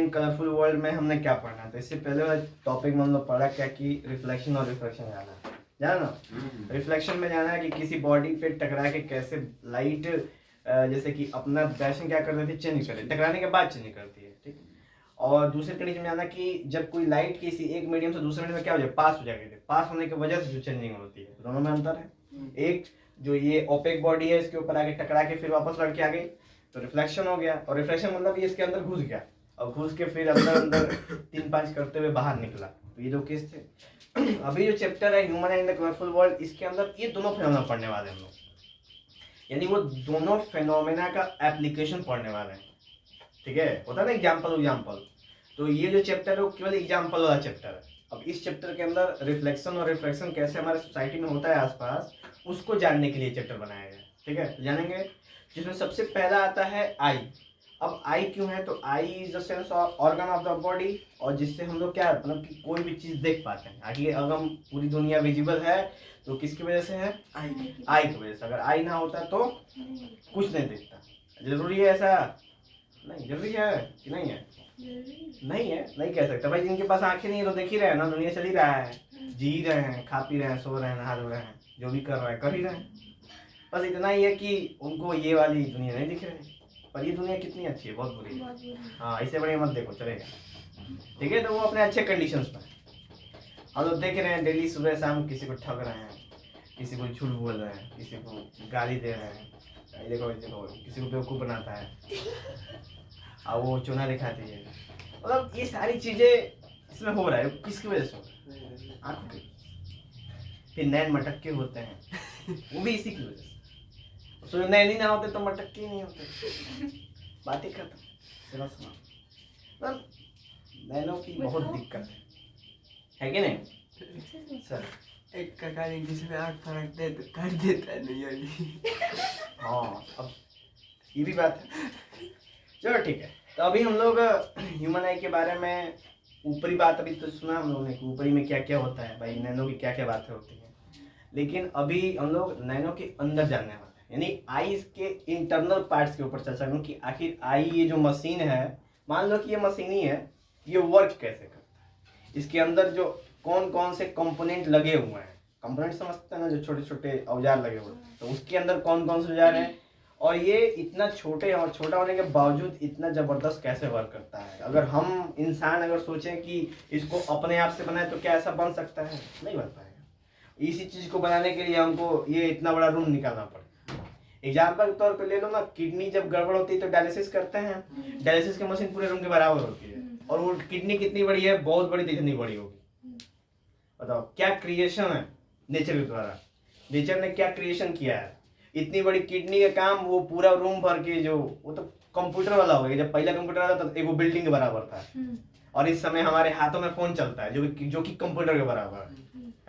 इन colourful world में हमने क्या पढ़ना, तो इससे पहले वाला टॉपिक में हम लोग पढ़ा क्या कि रिफ्लेक्शन और रिफ्रैक्शन जाना ना। रिफ्लेक्शन में जाना है कि किसी बॉडी पे टकरा के कैसे लाइट जैसे कि अपना डायरेक्शन क्या करती है, चेंज करती है, टकराने के बाद चेंज करती है, ठीक। और दूसरे कंडीशन में जाना कि जब कोई लाइट किसी एक मीडियम से दूसरे मीडियम में क्या हो जाए, पास हो जाएगी, पास होने की वजह से जो चेंजिंग होती है, दोनों में अंतर है। एक जो ये ओपेक बॉडी है इसके ऊपर आके टकरा के फिर वापस लड़ के आ गई तो रिफ्लेक्शन हो गया, और रिफ्लेक्शन मतलब ये इसके अंदर घुस गया और घुस के फिर अंदर अंदर 3-5 करते हुए बाहर निकला। तो ये दो केस थे। अभी जो चैप्टर है human and the colourful world, इसके अंदर ये दोनों फिनोमेना पढ़ने वाले हैं हम लोग, यानी वो दोनों फिनोमेना का एप्लीकेशन पढ़ने वाले हैं, ठीक है। होता है ना एग्जाम्पल, तो ये जो चैप्टर है वो केवल एग्जाम्पल वाला चैप्टर है। अब इस चैप्टर के अंदर रिफ्लेक्शन और रिफ्रैक्शन कैसे हमारे सोसाइटी में होता है आसपास, उसको जानने के लिए चैप्टर बनाया गया, ठीक है। जानेंगे, जिसमें सबसे पहला आता है आई। अब आई क्यों है, तो eye is the sense organ of the body, और जिससे हम लोग क्या मतलब कि कोई भी चीज देख पाते हैं। आगे अगर हम पूरी दुनिया विजिबल है तो किसकी वजह से है, आई की वजह से। अगर आई ना होता तो कुछ नहीं दिखता। जरूरी है ऐसा? नहीं जरूरी है कि नहीं है? नहीं है, नहीं कह सकते भाई। जिनके पास आंखें नहीं है तो देख ही रहे हैं ना, दुनिया चल ही रहा है, जी रहे हैं, खा पी रहे हैं, सो रहे हैं, नहा धो रहे हैं, जो भी कर रहे हैं कर ही रहे हैं। बस इतना ही है कि उनको ये वाली दुनिया नहीं दिख रही, पर ये दुनिया कितनी अच्छी है, बहुत बुरी है। हाँ, इससे बड़े मत देखो, चलेगा, ठीक है। तो वो अपने अच्छे कंडीशंस में हम लोग देख रहे हैं डेली सुबह शाम किसी को ठग रहे हैं, किसी को झूठ बोल रहे हैं, किसी को गाली दे रहे हैं, देखो किसी को बेवकूफ़ बनाता है और वो चूना दिखाती है। मतलब ये सारी चीजें इसमें हो रहा है, किसकी वजह से हो रहा है? आंखों की। फिर नैन मटक्के होते हैं वो भी इसी की वजह से। तो नैन ही ना होते तो मटक्के ही नहीं होते। बात ही खत्म। चलो सुनो, मतलब नैनों की बहुत दिक्कत है कि नहीं सर? एक कका ने जिसमें आँख फड़क दे तो काट देता है नहीं अभी। हाँ, अब ये भी बात है। चलो ठीक है, तो अभी हम लोग ह्यूमन आई के बारे में ऊपरी बात अभी तो सुना हम लोगों ने कि ऊपरी में क्या क्या होता है भाई, नैनो की क्या क्या बातें होती हैं। लेकिन अभी हम लोग नैनो के अंदर जानने वाले हैं, यानी आईज के इंटरनल पार्ट्स के ऊपर चर्चा करूँ कि आखिर आई ये जो मशीन है, मान लो कि ये मशीन ही है, ये वर्क कैसे करता है, इसके अंदर जो कौन कौन से कंपोनेंट लगे हुए हैं। कंपोनेंट समझते हैं ना, जो छोटे छोटे औजार लगे हुए हैं, तो उसके अंदर कौन कौन से औजार हैं, और ये इतना छोटा होने के बावजूद इतना जबरदस्त कैसे वर्क करता है। अगर हम इंसान अगर सोचें कि इसको अपने आप से बनाए तो क्या ऐसा बन सकता है? नहीं बन पाएगा। इसी चीज को बनाने के लिए हमको ये इतना बड़ा रूम निकालना पड़ेगा। एग्जाम्पल के तौर पे ले लो ना, किडनी जब गड़बड़ होती है तो डायलिसिस करते हैं, डायलिसिस की मशीन पूरे रूम के बराबर होती है, और वो किडनी कितनी बड़ी है, बहुत बड़ी, कितनी बड़ी होगी बताओ। क्या क्रिएशन है नेचर के द्वारा, नेचर ने क्या क्रिएशन किया है। इतनी बड़ी किडनी का काम वो पूरा रूम भर के, जो वो तो कंप्यूटर वाला हो गया। जब पहला कंप्यूटर आता था तो एक वो बिल्डिंग के बराबर था, और इस समय हमारे हाथों में फोन चलता है जो कि कंप्यूटर के बराबर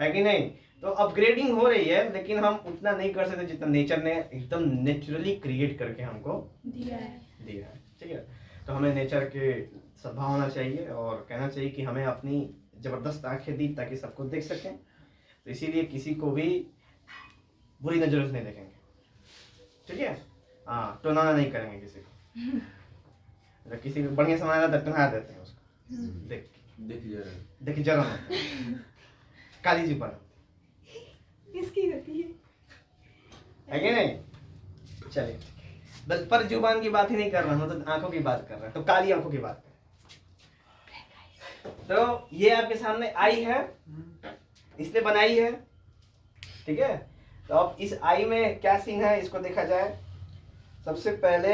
है कि नहीं। तो अपग्रेडिंग हो रही है, लेकिन हम उतना नहीं कर सकते जितना नेचर ने एकदम नेचुरली क्रिएट करके हमको दिया है, ठीक है। तो हमें नेचर के सद्भाव होना चाहिए और कहना चाहिए कि हमें अपनी जबरदस्त आंखें दी ताकि सबको देख सकें। तो इसीलिए किसी को भी बुरी नजरों से नहीं देखेंगे, ठीक है। हाँ, टोनाना नहीं करेंगे किसी को। अगर किसी को बढ़िया सामान आता है टोना देते हैं उसको, देख जरा काली जी पर किसकी होती है कि नहीं। चलिए, बस पर जुबान की बात ही नहीं कर रहा हूँ, तो आंखों की बात कर रहा हूँ, तो काली आंखों की बात कर। तो ये आपके सामने आई है, इसने बनाई है, ठीक है। तो अब इस आई में क्या सीन है इसको देखा जाए। सबसे पहले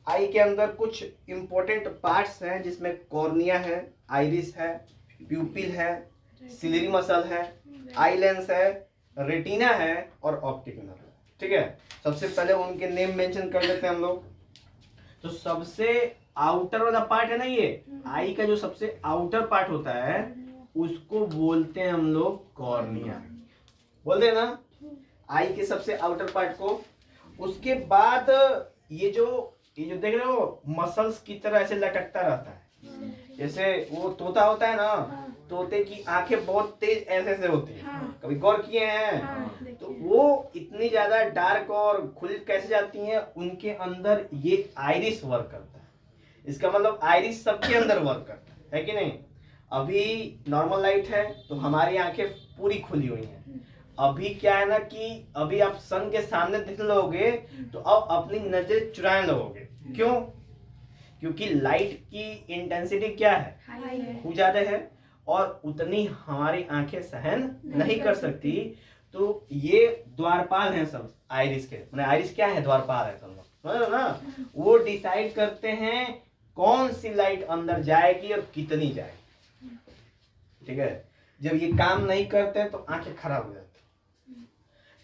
आई के अंदर कुछ इंपॉर्टेंट पार्ट्स हैं, जिसमें कॉर्निया है, आइरिस है, प्यूपिल है, सिलियरी मसल है, आई लेंस है, रेटिना है और ऑप्टिक नर्व है, ठीक है। सबसे पहले उनके नेम मेंशन कर लेते हैं हम लोग। तो सबसे आउटर वाला पार्ट है ना, ये आई का जो सबसे आउटर पार्ट होता है उसको बोलते हैं हम लोग कॉर्निया, बोलते हैं ना आई के सबसे आउटर पार्ट को। उसके बाद ये जो देख रहे हो मसल्स की तरह ऐसे लटकता रहता है, जैसे वो तोता होता है ना, तोते की आंखें बहुत तेज ऐसे ऐसे होती है, कभी गौर किए हैं? तो वो इतनी ज्यादा डार्क और खुल कैसे जाती हैं, उनके अंदर ये आइरिस वर्क करता है। इसका मतलब आइरिस सबके अंदर वर्क करता है कि नहीं। अभी नॉर्मल लाइट है तो हमारी आंखें पूरी खुली हुई हैं। अभी क्या है ना कि अभी आप सन के सामने दिख लोगे तो अब अपनी नजर चुराने लगोगे। क्यों? क्योंकि लाइट की इंटेंसिटी क्या है, हाई है। खूब ज्यादा है और उतनी हमारी आंखें सहन नहीं कर सकती। तो ये द्वारपाल हैं सब आइरिस के, मतलब आइरिस क्या है, द्वारपाल है सब लोग, समझ रहे हो ना। वो डिसाइड करते हैं कौन सी लाइट अंदर जाएगी और कितनी जाएगी, ठीक है। जब ये काम नहीं करते तो आंखें खराब हो जाती।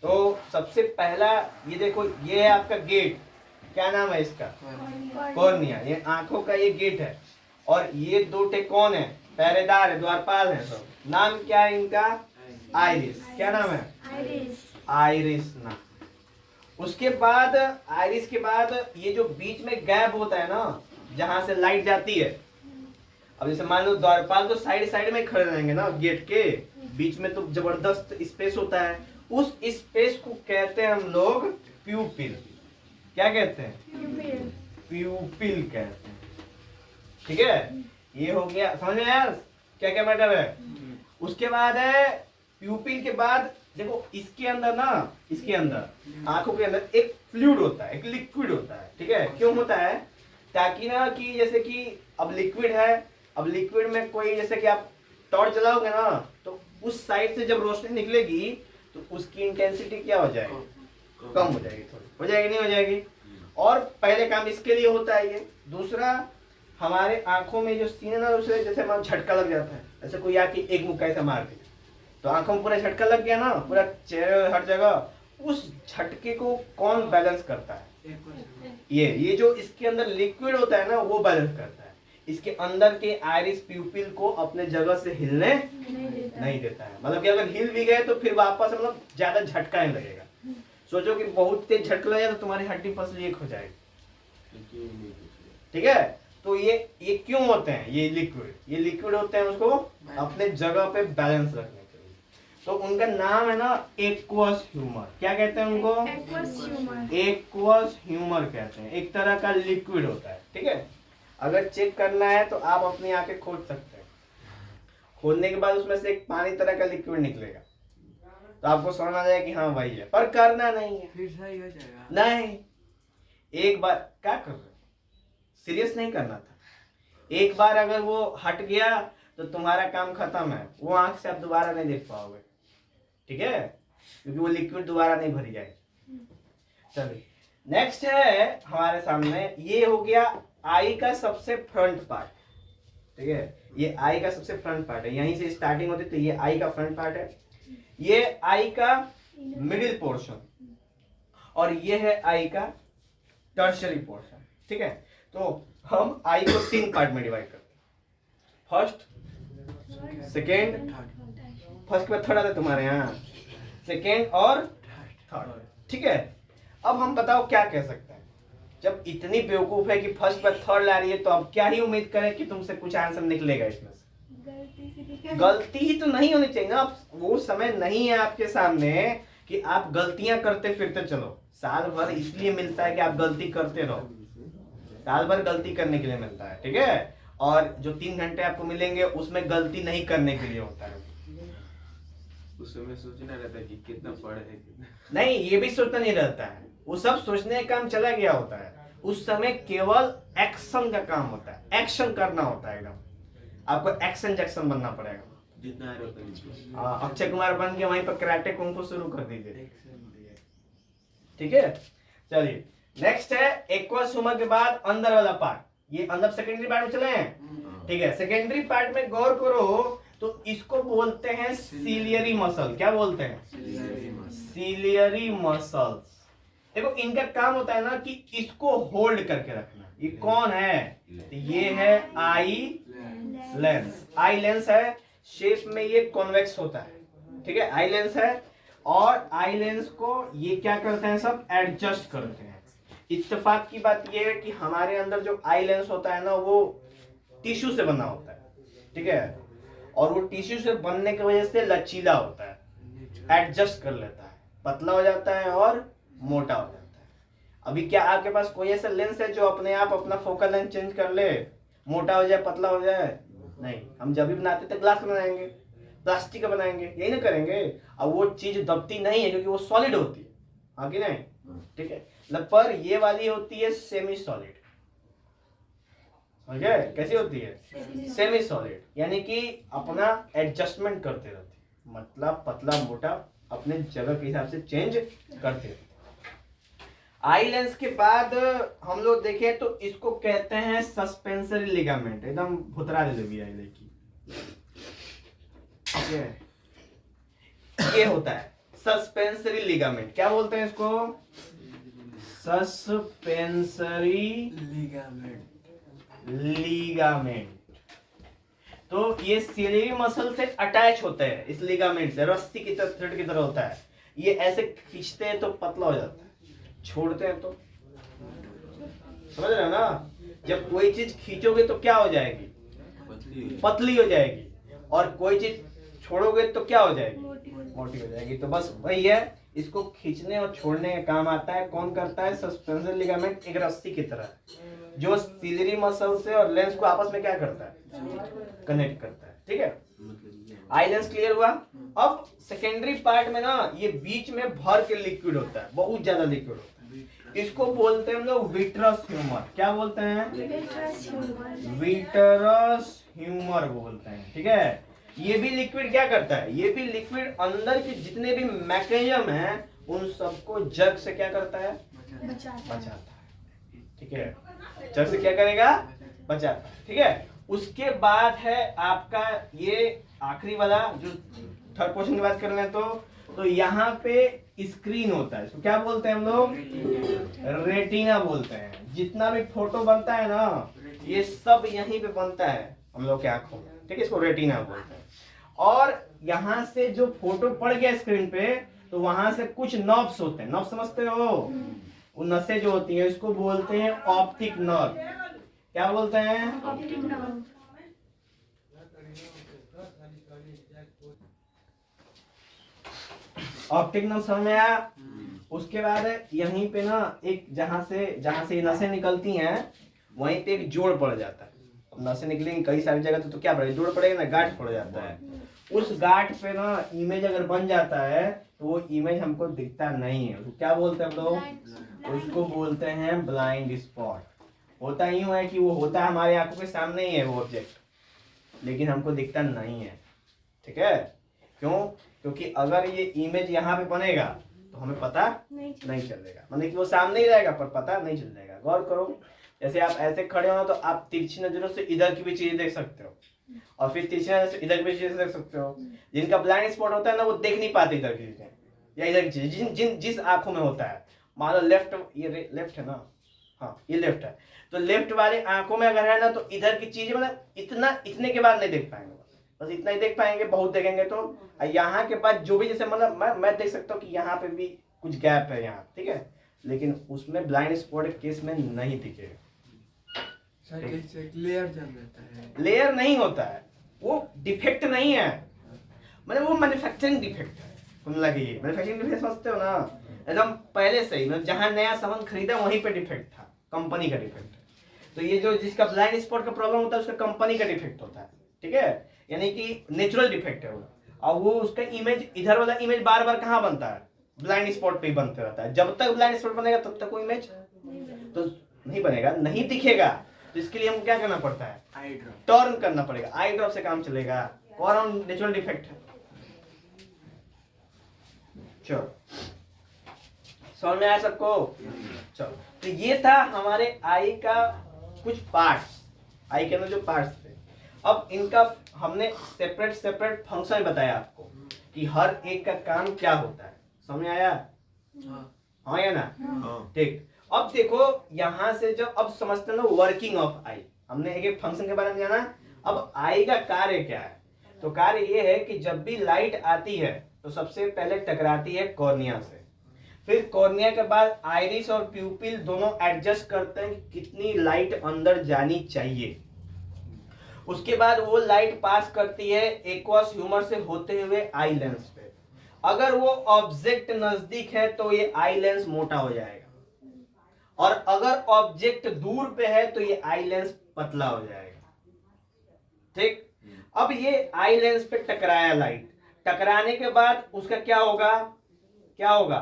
तो सबसे पहला ये देखो, ये है आपका गेट, क्या नाम है इसका, कॉर्निया। ये आंखों का ये गेट है और ये दो टे कौन है, पहरेदार है, द्वारपाल है सब। नाम क्या है इनका, आइरिस। क्या नाम है, आइरिस। आइरिस नाम। उसके बाद आइरिस के बाद ये जो बीच में गैप होता है ना, जहां से लाइट जाती है। अब जैसे मान लो द्वारपाल तो साइड साइड में खड़े रहेंगे ना, गेट के बीच में तो जबरदस्त स्पेस होता है। उस स्पेस को कहते हैं हम लोग प्यूपिल। क्या कहते हैं, प्यूपिल कहते हैं, ठीक है। ये हो गया, समझ में यार क्या क्या मैटर है। उसके बाद है प्यूपिल के बाद देखो इसके अंदर ना, इसके अंदर आंखों के अंदर एक फ्लूइड होता है, एक लिक्विड होता है, ठीक है। क्यों होता है, ताकि ना कि जैसे कि अब लिक्विड है, अब लिक्विड में कोई जैसे कि आप टॉर्च जलाओगे ना तो उस साइड से जब रोशनी निकलेगी तो उसकी इंटेंसिटी क्या हो जाएगी, कम हो जाएगी, थोड़ी हो जाएगी, नहीं हो जाएगी। और पहले काम इसके लिए होता है ये। दूसरा, हमारे आंखों में जो सीने ना, दूसरे जैसे मान झटका लग जाता है, ऐसे कोई आके एक मुक्का ऐसा मार दे तो आंखों में पूरा झटका लग गया ना, पूरा चेहरे हर जगह। उस झटके को कौन बैलेंस करता है, ये जो इसके अंदर लिक्विड होता है ना वो बैलेंस करता है। इसके अंदर के आइरिस प्यूपिल को अपने जगह से हिलने नहीं देता है। मतलब कि अगर हिल भी गए तो फिर वापस मतलब ज्यादा झटका नहीं लगेगा। सोचो कि बहुत तेज झटका लगे तो तुम्हारी हड्डी पसली एक हो जाएगी, ठीक है। तो ये क्यों होते हैं, ये लिक्विड होते हैं उसको अपने जगह पे बैलेंस रखने के लिए। तो उनका नाम है ना एक्वस ह्यूमर। क्या कहते हैं उनको, एक्वस ह्यूमर कहते हैं। एक तरह का लिक्विड होता है, ठीक है। अगर चेक करना है तो आप अपनी आंखें खोद सकते हैं। खोदने के बाद उसमें से एक पानी तरह का लिक्विड निकलेगा तो आपको समझ आ जाएगा कि हाँ वही है, पर करना नहीं है, फिर सही हो जाएगा। नहीं, एक बार क्या कर रहे, सीरियस नहीं करना था। एक बार अगर वो हट गया तो तुम्हारा काम खत्म है, वो आंख से आप दोबारा नहीं देख पाओगे, ठीक है, क्योंकि वो लिक्विड दोबारा नहीं भरी जाएगी। चलिए नेक्स्ट है हमारे सामने, ये हो गया आई का सबसे फ्रंट पार्ट, ठीक है। ये आई का सबसे फ्रंट पार्ट है, यहीं से स्टार्टिंग होती है, तो ये आई का फ्रंट पार्ट है। ये आई का मिडिल पोर्शन और ये है आई का टर्शियरी पोर्शन, ठीक है। तो हम आई को 3 पार्ट में डिवाइड करते हैं, फर्स्ट, सेकेंड, फर्स्ट के बाद थर्ड आता है तुम्हारे यहाँ, सेकेंड और थर्ड, ठीक है। अब हम बताओ क्या कह सकते हैं, जब इतनी बेवकूफ है कि फर्स्ट पर थर्ड ला रही है तो अब क्या ही उम्मीद करें कि तुमसे कुछ आंसर निकलेगा इसमें से। गलती ही तो नहीं होनी चाहिए ना। वो समय नहीं है आपके सामने कि आप गलतियां करते फिरते चलो। साल भर इसलिए मिलता है कि आप गलती करते रहो, साल भर गलती करने के लिए मिलता है, ठीक है। और जो 3 घंटे आपको मिलेंगे उसमें गलती नहीं करने के लिए होता है। उस समय सोचना रहता है कि कितना पढ़े है, कितना नहीं, ये भी सोचना नहीं रहता है, वो सब सोचने का काम चला गया होता है। उस समय केवल एक्शन का काम होता है, एक्शन करना होता है एकदम। आपको एक्शन जैक्सन बनना पड़ेगा। जितना है उतना लीजिए। अक्षय कुमार बन के वहीं पर कराटे कुंफू शुरू कर दीजिए, ठीक है। चलिए नेक्स्ट है एक्वस ह्यूमर के बाद अंदर वाला पार्ट। ये अंदर सेकेंडरी पार्ट में चले हैं, ठीक है। सेकेंडरी पार्ट में गौर करो तो इसको बोलते हैं सीलियरी मसल। क्या बोलते हैं, सीलियरी मसल्स। देखो इनका काम होता है ना कि इसको होल्ड करके रखना। ये कौन है, तो ये है आई लेंस। आई लेंस है, शेप में ये कॉन्वेक्स होता है, ठीक है। आई लेंस है और आई लेंस को ये क्या करते हैं, सब एडजस्ट करते हैं। इत्तेफाक की बात ये है कि हमारे अंदर जो आई लेंस होता है ना वो टिश्यू से बना होता है, ठीक है। और वो टिश्यू से बनने की वजह से लचीला होता है, एडजस्ट कर लेता है, पतला हो जाता है और मोटा हो जाता है। अभी क्या आपके पास कोई ऐसा लेंस है जो अपने आप अपना फोकल लेंथ चेंज कर ले, मोटा हो जाए, पतला हो जाए? नहीं। हम जब भी बनाते थे ग्लास का बनाएंगे, प्लास्टिक का बनाएंगे, यही ना करेंगे। अब वो चीज दबती नहीं है क्योंकि वो सॉलिड होती है, हाँ कि नहीं? ठीक है। पर ये वाली होती है सेमी सॉलिड। समझे कैसी होती है? सेमी सॉलिड, यानी कि अपना एडजस्टमेंट करते रहते, मतलब पतला मोटा अपने जगह के हिसाब से चेंज करते रहते। आई लेंस के बाद हम लोग देखें तो इसको कहते हैं सस्पेंसरी लिगामेंट। एकदम भुतरा दे देगी आई की। ये होता है सस्पेंसरी लिगामेंट। क्या बोलते हैं इसको? Suspensory ligament. तो ये सिलेरी मसल से अटैच होता है, इस लिगामेंट से रस्सी की तरह, थ्रेड की तरह होता है। ये ऐसे खींचते हैं तो पतला हो जाता है, छोड़ते हैं तो, समझ रहे हो ना? जब कोई चीज खींचोगे तो क्या हो जाएगी? पतली हो जाएगी। और कोई चीज छोड़ोगे तो क्या हो जाएगी? मोटी हो जाएगी। तो बस वही है, इसको खींचने और छोड़ने का काम आता है। कौन करता है? Suspensory ligament. एक रस्सी की तरह जो सिलेरी मसल से और लेंस को आपस में क्या करता है? कनेक्ट करता है। ठीक है, आई लेंस क्लियर हुआ। अब सेकेंडरी पार्ट में ना ये बीच में भर के लिक्विड होता है, बहुत ज्यादा लिक्विड होता है। इसको बोलते हैं हम लोग विट्रस ह्यूमर। क्या बोलते हैं? विट्रस ह्यूमर बोलते हैं। ठीक है, ये भी लिक्विड क्या करता है? ये भी लिक्विड अंदर के जितने भी मैकेनिज्म हैं उन सबको जग से क्या करता है? बचाता है। ठीक है, जग से क्या करेगा? बचाता है। ठीक है, उसके बाद है आपका ये आखिरी वाला जो थर्ड पोर्शन की बात कर रहे हैं। तो यहाँ पे स्क्रीन होता है, इसको क्या बोलते हैं हम लोग? रेटिना बोलते हैं। जितना भी फोटो बनता है ना ये सब यहीं पे बनता है हम लोग के आंखों में। ठीक है, इसको रेटिना बोलते हैं। और यहाँ से जो फोटो पड़ गया स्क्रीन पे तो वहां से कुछ नर्व्स होते हैं। नर्व समझते हो? वो नसें जो होती हैं इसको बोलते हैं ऑप्टिक नर्व। क्या बोलते हैं? Optic nerve. ऑप्टिक नर्व समझ में आया? उसके बाद यहीं पे ना एक जहां से नसें निकलती हैं वहीं पे एक जोड़ पड़ जाता है। अब नसें निकलेंगी कई सारी जगह तो क्या पड़ेगा? जोड़ पड़ेगा ना, गांठ पड़ जाता है। उस गांठ पे ना इमेज अगर बन जाता है तो वो इमेज हमको दिखता नहीं है। उसको क्या बोलते हैं हम लोग? उसको बोलते हैं ब्लाइंड स्पॉट। होता यूं है कि वो होता है हमारे आंखों के सामने ही है वो ऑब्जेक्ट, लेकिन हमको दिखता नहीं है। ठीक है, क्यों? क्योंकि अगर ये इमेज यहाँ पे बनेगा तो हमें पता नहीं चलेगा, मतलब कि वो सामने ही रहेगा पर पता नहीं चल जाएगा। गौर करो, जैसे आप ऐसे खड़े हो तो आप तिरछी नजरों से इधर की भी चीजें देख सकते हो और फिर तिरछी नजर से इधर की भी चीजें देख सकते हो। जिनका ब्लाइंड स्पॉट होता है ना वो देख नहीं पाते इधर की चीजें या इधर की चीजें। जिस आंखों में होता है, मान लो लेफ्ट, ये लेफ्ट है ना, हाँ ये लेफ्ट है, तो लेफ्ट वाले आंखों में अगर है ना तो इधर की चीजें मतलब इतने के बाद नहीं देख पाएंगे, बस इतना ही देख पाएंगे। बहुत देखेंगे तो यहाँ के बाद जो भी, जैसे मतलब मैं देख सकता हूँ कि यहाँ पे भी कुछ गैप है यहाँ, ठीक है, लेकिन उसमें ब्लाइंड स्पॉट केस में नहीं दिखेगा। लेयर जम जाता है। लेयर नहीं होता है, वो डिफेक्ट नहीं है, मतलब वो मैन्युफैक्चरिंग डिफेक्ट है। कुल लगी मैन्युफैक्चरिंग डिफेक्ट समझते हो ना, एकदम पहले से ही, मतलब जहाँ नया सामान खरीदा वहीं पे डिफेक्ट था, कंपनी का डिफेक्ट है। तो ये जो जिसका ब्लाइंड स्पॉट का प्रॉब्लम होता है उसका कंपनी का डिफेक्ट होता है, ठीक है, यानी कि नेचुरल डिफेक्ट है वो। और वो उसका इमेज, इधर वाला इमेज बार बार कहाँ बनता है? ब्लाइंड स्पॉट पे ही बनते रहता है। जब तक ब्लाइंड स्पॉट बनेगा तब तक वो इमेज तो नहीं बनेगा, नहीं दिखेगा। तो इसके लिए हमको क्या करना पड़ता है? आई ड्रॉप, टर्न करना पड़ेगा। आई ड्रॉप से काम चलेगा। और नेचुरल डिफेक्ट है। चलो समझ में आया सबको? चलो, तो ये था हमारे आई का कुछ पार्ट्स, आई के अंदर जो पार्ट्स थे। अब इनका हमने सेपरेट फंक्शन बताया आपको कि हर एक का काम क्या होता है। समझ में आया? हाँ या ना? ठीक। अब देखो यहाँ से जब अब समझते हैं ना वर्किंग ऑफ आई, हमने एक एक फंक्शन के बारे में जाना। अब आई का कार्य क्या है? तो कार्य ये है कि जब भी लाइट आती है तो सबसे पहले टकराती है कॉर्निया से, फिर कॉर्निया के बाद आइरिस और प्यूपिल दोनों एडजस्ट करते हैं कि कितनी लाइट अंदर जानी चाहिए। उसके बाद वो लाइट पास करती है एक्वस ह्यूमर से होते हुए आई लेंस पे। अगर वो ऑब्जेक्ट नजदीक है तो ये आई लेंस मोटा हो जाएगा, और अगर ऑब्जेक्ट दूर पे है तो ये आई लेंस पतला हो जाएगा। ठीक, अब ये आई लेंस पे टकराया लाइट, टकराने के बाद उसका क्या होगा, क्या होगा,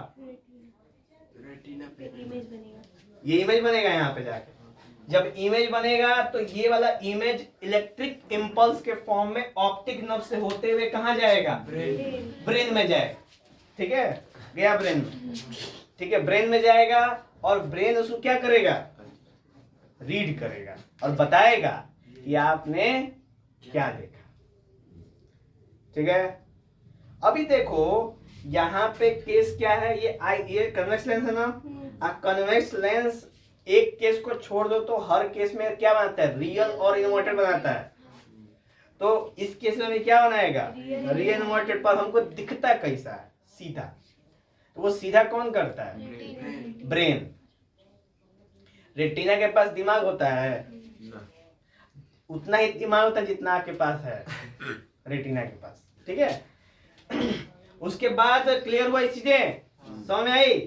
रेटिना पे इमेज बनेगा। ये इमेज बनेगा यहाँ पे जाके। जब इमेज बनेगा तो ये वाला इमेज इलेक्ट्रिक इम्पल्स के फॉर्म में ऑप्टिक नर्व से होते हुए कहाँ जाएगा, ब्रेन में जाएगा। ठीक है, गया ब्रेन में। ठीक है, ब्रेन में जाएगा और ब्रेन उसको क्या करेगा, रीड करेगा और बताएगा कि आपने क्या देखा। ठीक है, अभी देखो यहाँ पे केस क्या है, ये कन्वेक्स लेंस है ना। कन्वेक्स लेंस एक केस को छोड़ दो तो हर केस में क्या बनाता है, रियल और इन्वर्टेड बनाता है। तो इस केस में भी क्या बनाएगा, रियल इन्वर्टेड, पर हमको दिखता कैसा है, सीधा। तो वो सीधा कौन करता है, ब्रेन। रेटिना के पास दिमाग होता है, उतना ही दिमाग होता है जितना आपके पास है रेटिना के पास। ठीक है, उसके बाद क्लियर हुआ, ये चीजें समझ में आई।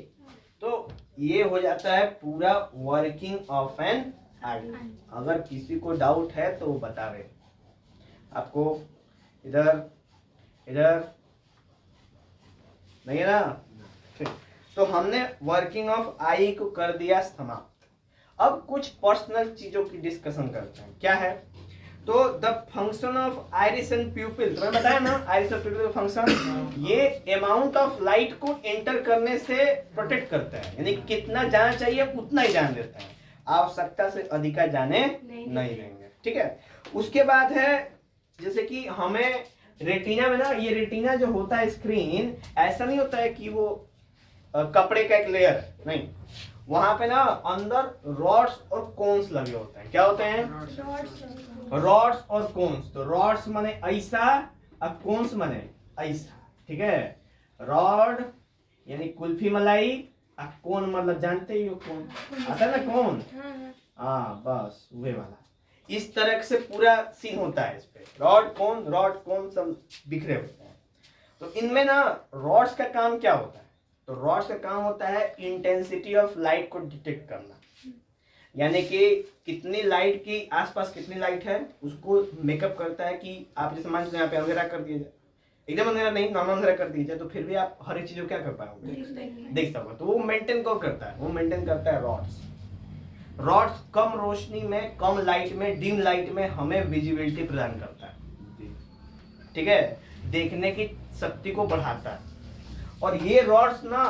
तो ये हो जाता है पूरा वर्किंग ऑफ एन आई। अगर किसी को डाउट है तो वो बतावे आपको। इधर इधर नहीं है ना। तो हमने वर्किंग ऑफ आई को कर दिया समाप्त। अब कुछ पर्सनल चीजों की डिस्कशन करते हैं। क्या है, तो the function of iris and प्यूपिल, तुम्हें बताया ना आइरिस और प्यूपिल का फंक्शन, ये अमाउंट ऑफ लाइट को एंटर करने से प्रोटेक्ट करता है, यानी कितना जाना चाहिए उतना ही जान देता है, आवश्यकता से अधिक जाने नहीं देंगे। ठीक है, उसके बाद है जैसे कि हमें रेटिना में ना, ये रेटिना जो होता है स्क्रीन, ऐसा नहीं होता है कि वो कपड़े का एक लेयर, नहीं, वहां पे ना अंदर रॉड्स और कोन्स लगे होते हैं। क्या होते हैं, रॉड्स और कोन्स। तो रॉड्स माने ऐसा और कोन्स माने ऐसा। ठीक है, रॉड यानी कुल्फी मलाई, और कोन मतलब जानते ही हो, कोन आता है ना, कोन, हाँ बस वे वाला। इस तरह से पूरा सीन होता है इस पे, रॉड कोन सब बिखरे होते हैं। तो इनमें ना रॉड्स का काम क्या होता है, तो रॉड्स का काम होता है इंटेंसिटी ऑफ लाइट को डिटेक्ट करना, यानी कि कितनी लाइट की आसपास कितनी लाइट है उसको मेकअप करता है। कि आप जैसे मान लीजिए यहाँ पे अंधेरा कर दिया जाए, एकदम अंधेरा नहीं, नॉर्मल अंधेरा कर दिया जाए, तो फिर भी आप हर एक चीज को क्या कर पाओगे, देख सकोगे। तो वो मेंटेन कौन करता है, वो मेंटेन करता है रॉड्स। रॉड्स कम रोशनी में, कम लाइट में, डिम लाइट में हमें विजिबिलिटी प्रदान करता है। ठीक है, देखने की शक्ति को बढ़ाता है। और ये रॉड्स ना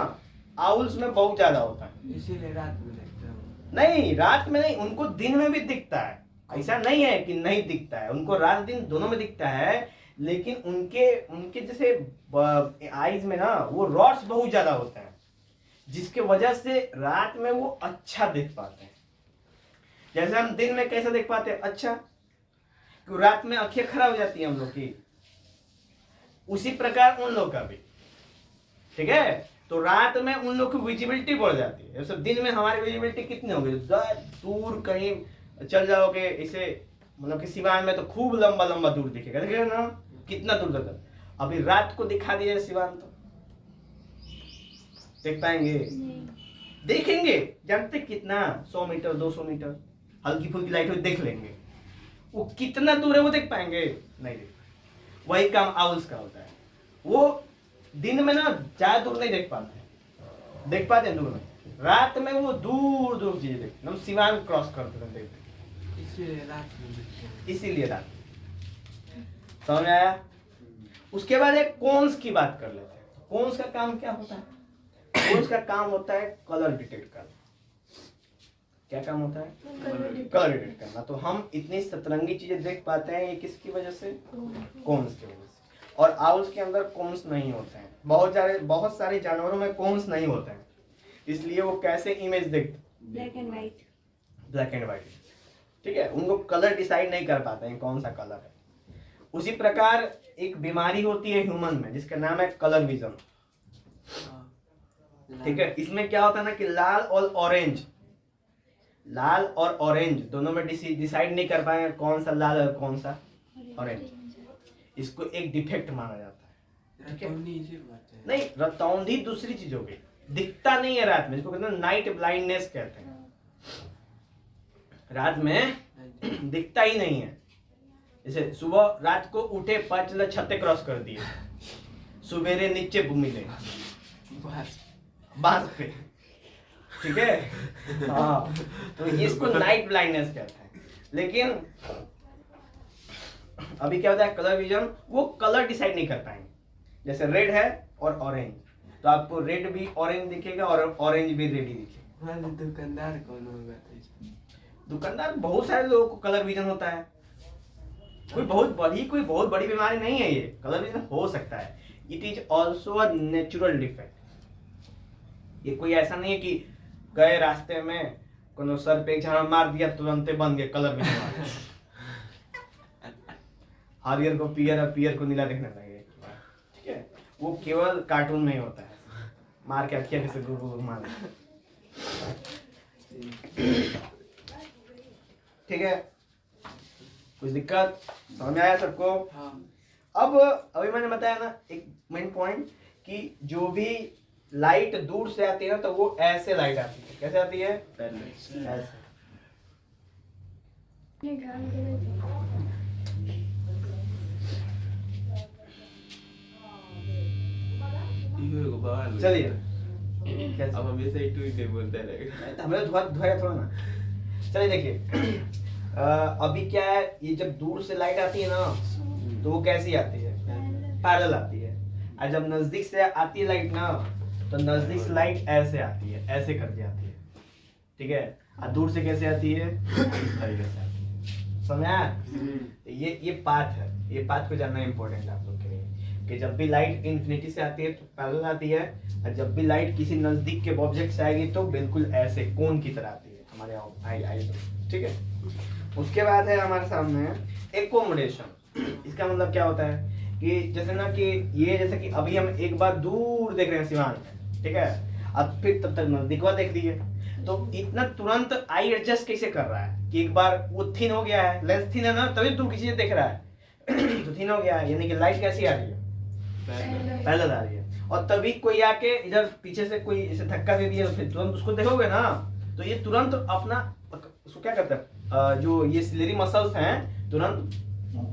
आउल्स में बहुत ज्यादा होता है, इसीलिए रात में देखते हैं। नहीं रात में नहीं, उनको दिन में भी दिखता है। ऐसा नहीं है कि नहीं दिखता है, उनको रात दिन दोनों में दिखता है, लेकिन उनके जैसे आईज में ना वो रॉड्स बहुत ज्यादा होते हैं, जिसके वजह से रात में वो अच्छा देख पाते हैं। जैसे हम दिन में कैसे देख पाते हैं, अच्छा, क्यों रात में आंखें खराब हो जाती है हम लोग की, उसी प्रकार उन लोग का भी। ठीक है, तो रात में उन लोग की विजिबिलिटी बढ़ जाती है। जैसे दिन में हमारी विजिबिलिटी कितनी होगी, दूर कहीं चल जाओगे इसे, मतलब कि सिवान में तो खूब लंबा लंबा दूर दिखेगा, देखिएगा ना कितना दूर तक। अभी रात को दिखा दिया सिवान तो देख पाएंगे, देखेंगे, जानते कितना, 100 मीटर 200 मीटर हल्की फुल्की लाइट हो देख लेंगे, वो कितना दूर है वो देख पाएंगे, नहीं देख पाएंगे। वही काम आउल्स का होता है, वो दिन में ना ज्यादा दूर नहीं देख पाते हैं, देख पाते हैं दूर में, रात में वो दूर दूर चीजें देखते, हम सिवान क्रॉस करते हैं, देखते, इसीलिए रात में देखते हैं। इसीलिए रात। समझ आया। उसके बाद एक कोन्स की बात कर लेते हैं। कोन्स का काम क्या होता है, कोन्स का काम होता है कलर डिटेक्ट करना। क्या काम होता है, कलर डिटेक्ट करना। तो हम इतनी सतरंगी चीजें देख पाते हैं, ये किसकी वजह से, कोन्स की वजह से। और आउल्स के अंदर कोन्स नहीं होते हैं, बहुत सारे जानवरों में कोन्स नहीं होते हैं, इसलिए वो कैसे इमेज देखते, black and white, black and white. ठीक है, उनको कलर डिसाइड नहीं कर पाते हैं कौन सा कलर है। उसी प्रकार एक बीमारी होती है ह्यूमन में जिसका नाम है कलर विजन। ठीक है, इसमें क्या होता है ना कि लाल और ऑरेंज दोनों में डिसाइड नहीं कर पाए कौन सा लाल और कौन सा ऑरेंज, इसको एक डिफेक्ट माना जाता है। ठीक है, नहीं रतौंधी दूसरी चीज हो गई, दिखता नहीं है रात में, इसको कहते हैं नाइट ब्लाइंडनेस कहते हैं। रात में दिखता ही नहीं है। जैसे सुबह रात को उठे, पता चला छत्ते क्रॉस कर दिए, सुबेरे नीचे मिले बस बांस पे, ठीक है। हाँ, तो इसको नाइट ब्लाइंडनेस कहते हैं। लेकिन अभी क्या होता है, कलर विजन वो कलर डिसाइड नहीं कर पाएंगे। जैसे रेड है और ऑरेंज, तो आपको रेड भी ऑरेंज दिखेगा और ऑरेंज भी रेड ही दिखेगा। वाले दुकानदार कौन होगा तो इसमें? दुकानदार, बहुत सारे लोगों को कलर विजन होता है। कोई बहुत बड़ी बीमारी नहीं है ये, कलर विजन हो सकता है। It is also a natural defect. ये कोई ऐसा नहीं है कि गए रास्ते में कोनो सर पे एक झाड़ा मार दिया तुरंत बन गया कलर विजन आ गया। हरियर को पियर और पियर को नीला देखने लगे, ठीक है। वो केवल कार्टून में ही होता है, मार के अखिया कैसे गुर गुर मार, ठीक है। कुछ दिक्कत समझ में आया सबको? हाँ अब अभी मैंने बताया ना एक मेन पॉइंट कि जो भी लाइट दूर से आती है ना, तो वो ऐसे लाइट आती है। कैसे आती है? ऐसे। चलिए, कैसे? अब हमेशा ही ट्वीट नहीं बोलता रहेगा। हमें धोया थोड़ा ना। चलिए देखिए, अभी क्या है, ये जब दूर से लाइट आती है ना, तो वो कैसी आती है? पैरेलल आती है। और जब नजदीक से आती है लाइट ना, तो नजदीक से लाइट ऐसे आती है, ऐसे करके आती है, ठीक है। और दूर से कैसे आती है? इस तरीके से आती है। समझ आया? ये पाथ है, ये पाथ को जानना इंपॉर्टेंट है आप लोग के लिए कि जब भी लाइट इन्फिनिटी से आती है तो पैरेलल आती है, और जब भी लाइट किसी नजदीक के ऑब्जेक्ट से आएगी तो बिल्कुल ऐसे कोन की तरह आती है हमारे आई, ठीक है। उसके बाद है हमारे सामने एकोमोडेशन। इसका मतलब क्या होता है कि जैसे ना कि ये जैसे कि अभी हम एक बार दूर देख रहे हैं सिवान में, ठीक है, अब फिर तब तक नजदीकवा देख लिए, तो इतना तुरंत आई एडजस्ट कैसे कर रहा है कि एक बार वो थिन हो गया है, लेंस थिन है ना, तभी दूर की चीजें देख रहा है तो थिन हो गया है, यानी कि लाइट कैसी आ रही है? पैरेलल आ रही है। और तभी कोई आके इधर पीछे से कोई इसे धक्का दे दिया, तो फिर तुरंत उसको देखोगे ना, तो ये तुरंत अपना उसको क्या करता है, जो ये सिलेरी मसल्स हैं तुरंत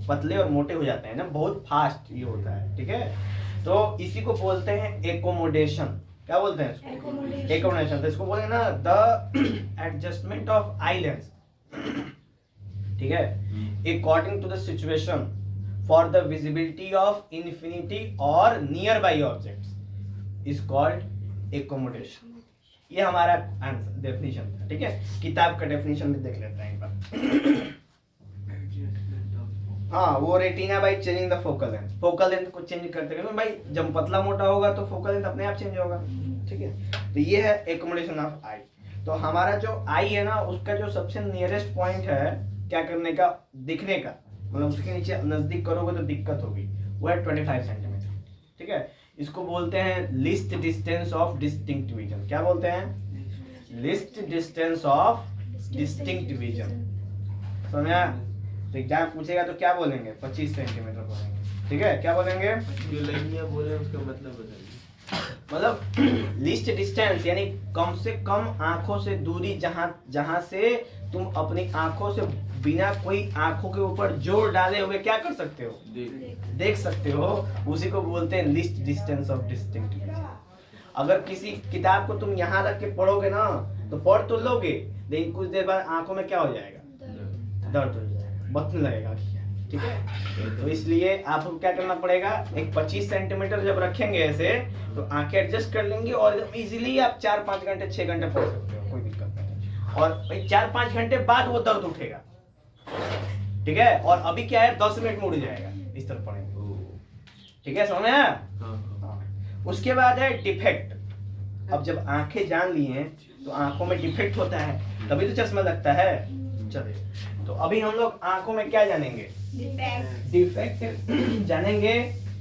पतले और मोटे हो जाते हैं ना, बहुत फास्ट ये होता है, ठीक है। तो इसी को बोलते हैं एकोमोडेशन। क्या बोलते हैं इसको? एकोमोडेशन। तो इसको बोलेंगे ना the adjustment of eye lens, ठीक है, according to the situation for the visibility of infinity और near by objects is called accommodation. ये हमारा आंसर डेफिनेशन था, ठीक है। किताब का डेफिनेशन भी देख लेते हैं एक बार। हाँ, वो retina by changing the focal length, focal length को चेंज करते हैं भाई। जब पतला मोटा होगा तो फोकल लेंथ अपने आप चेंज होगा, ठीक है। तो ये है एकोमोडेशन ऑफ आई। तो हमारा जो आई है ना, उसका जो सबसे नियरेस्ट पॉइंट है क्या करने का, दिखने का, मतलब उसके नीचे नजदीक करोगे तो दिक्कत होगी, वो है 25 सेंटीमीटर, ठीक है। इसको बोलते हैं list distance of distinct vision. क्या बोलते हैं? List distance of distinct vision. समझा? तो एग्जाम पूछेगा तो क्या बोलेंगे? 25 सेंटीमीटर बोलेंगे, ठीक है। क्या बोलेंगे? जो लाइनियां बोले उसका मतलब बताइए। मतलब लिस्ट डिस्टेंस यानी कम से कम आंखों से दूरी, जहां से तुम अपनी आंखों से बिना कोई आंखों के ऊपर जोर डाले हुए क्या कर सकते हो? देख सकते हो। उसी को बोलते हैं list distance of distinct vision. अगर किसी किताब को तुम यहाँ रख के पढ़ोगे ना, तो पढ़ तो लोगे, लेकिन कुछ देर बाद आंखों में क्या हो जाएगा? दर्द हो जाएगा, बथने लगेगा, ठीक है। तो इसलिए आपको क्या करना पड़ेगा, एक 25 सेंटीमीटर जब रखेंगे ऐसे, तो आंखें एडजस्ट कर लेंगी और इजीली आप 4-5 घंटे 6 घंटे पढ़ सकते हो, कोई दिक्कत नहीं। और 4-5 घंटे बाद वो दर्द उठेगा, ठीक है। और अभी क्या है, 10 मिनट में उड़ जाएगा, इस तरह पढ़ेंगे, ठीक है। समझ में आया? हाँ। उसके बाद है डिफेक्ट। अब जब आंखें जान ली हैं तो आंखों में डिफेक्ट होता है, तभी तो चश्मा लगता है। चलिए, तो अभी हम लोग आंखों में क्या जानेंगे? डिफेक्ट जानेंगे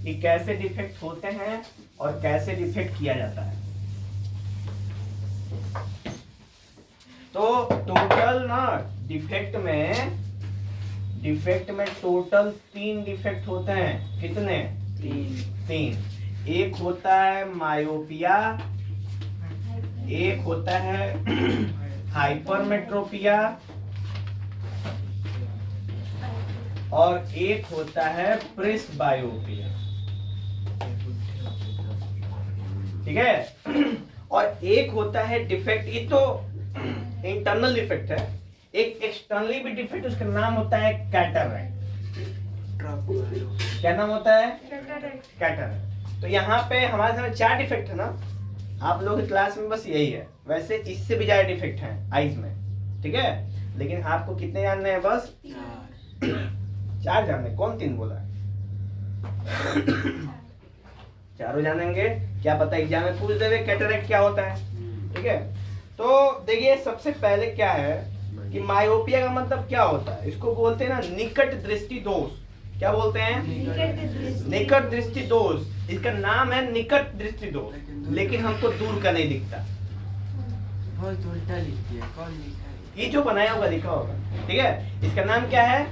कि कैसे डिफेक्ट होते हैं और कैसे डिफेक्ट किया जाता है। तो टोटल ना डिफेक्ट में टोटल 3 डिफेक्ट होते हैं। कितने? 3। एक होता है मायोपिया, एक होता है हाइपरमेट्रोपिया, और एक होता है प्रेसबायोपिया, ठीक है। और एक होता है डिफेक्ट, ये तो इंटरनल डिफेक्ट है, एक एक्सटर्नली भी डिफेक्ट, उसका नाम होता है कैटरैक्ट। क्या नाम होता है? कैटरैक्ट। तो यहाँ पे हमारे सामने 4 डिफेक्ट है ना, आप लोग की क्लास में बस यही है, वैसे इससे भी ज्यादा डिफेक्ट है आइज में, ठीक है। लेकिन आपको कितने जानने हैं? बस 4 जानने। कौन 3 बोला है? चारों जानेंगे, क्या पता एग्जाम में पूछ देवे कैटरैक्ट क्या होता है, ठीक है। तो देखिए सबसे पहले क्या है कि मायोपिया का मतलब क्या होता है, इसको बोलते हैं ना निकट दृष्टि दोष। क्या बोलते हैं? निकट दृष्टि दोष। इसका नाम है निकट दृष्टि दोष, लेकिन हमको दूर का नहीं दिखता। बहुत उल्टा लिख दिया, कौन लिखा है? ये जो बनाया होगा लिखा होगा, ठीक है। इसका नाम क्या है?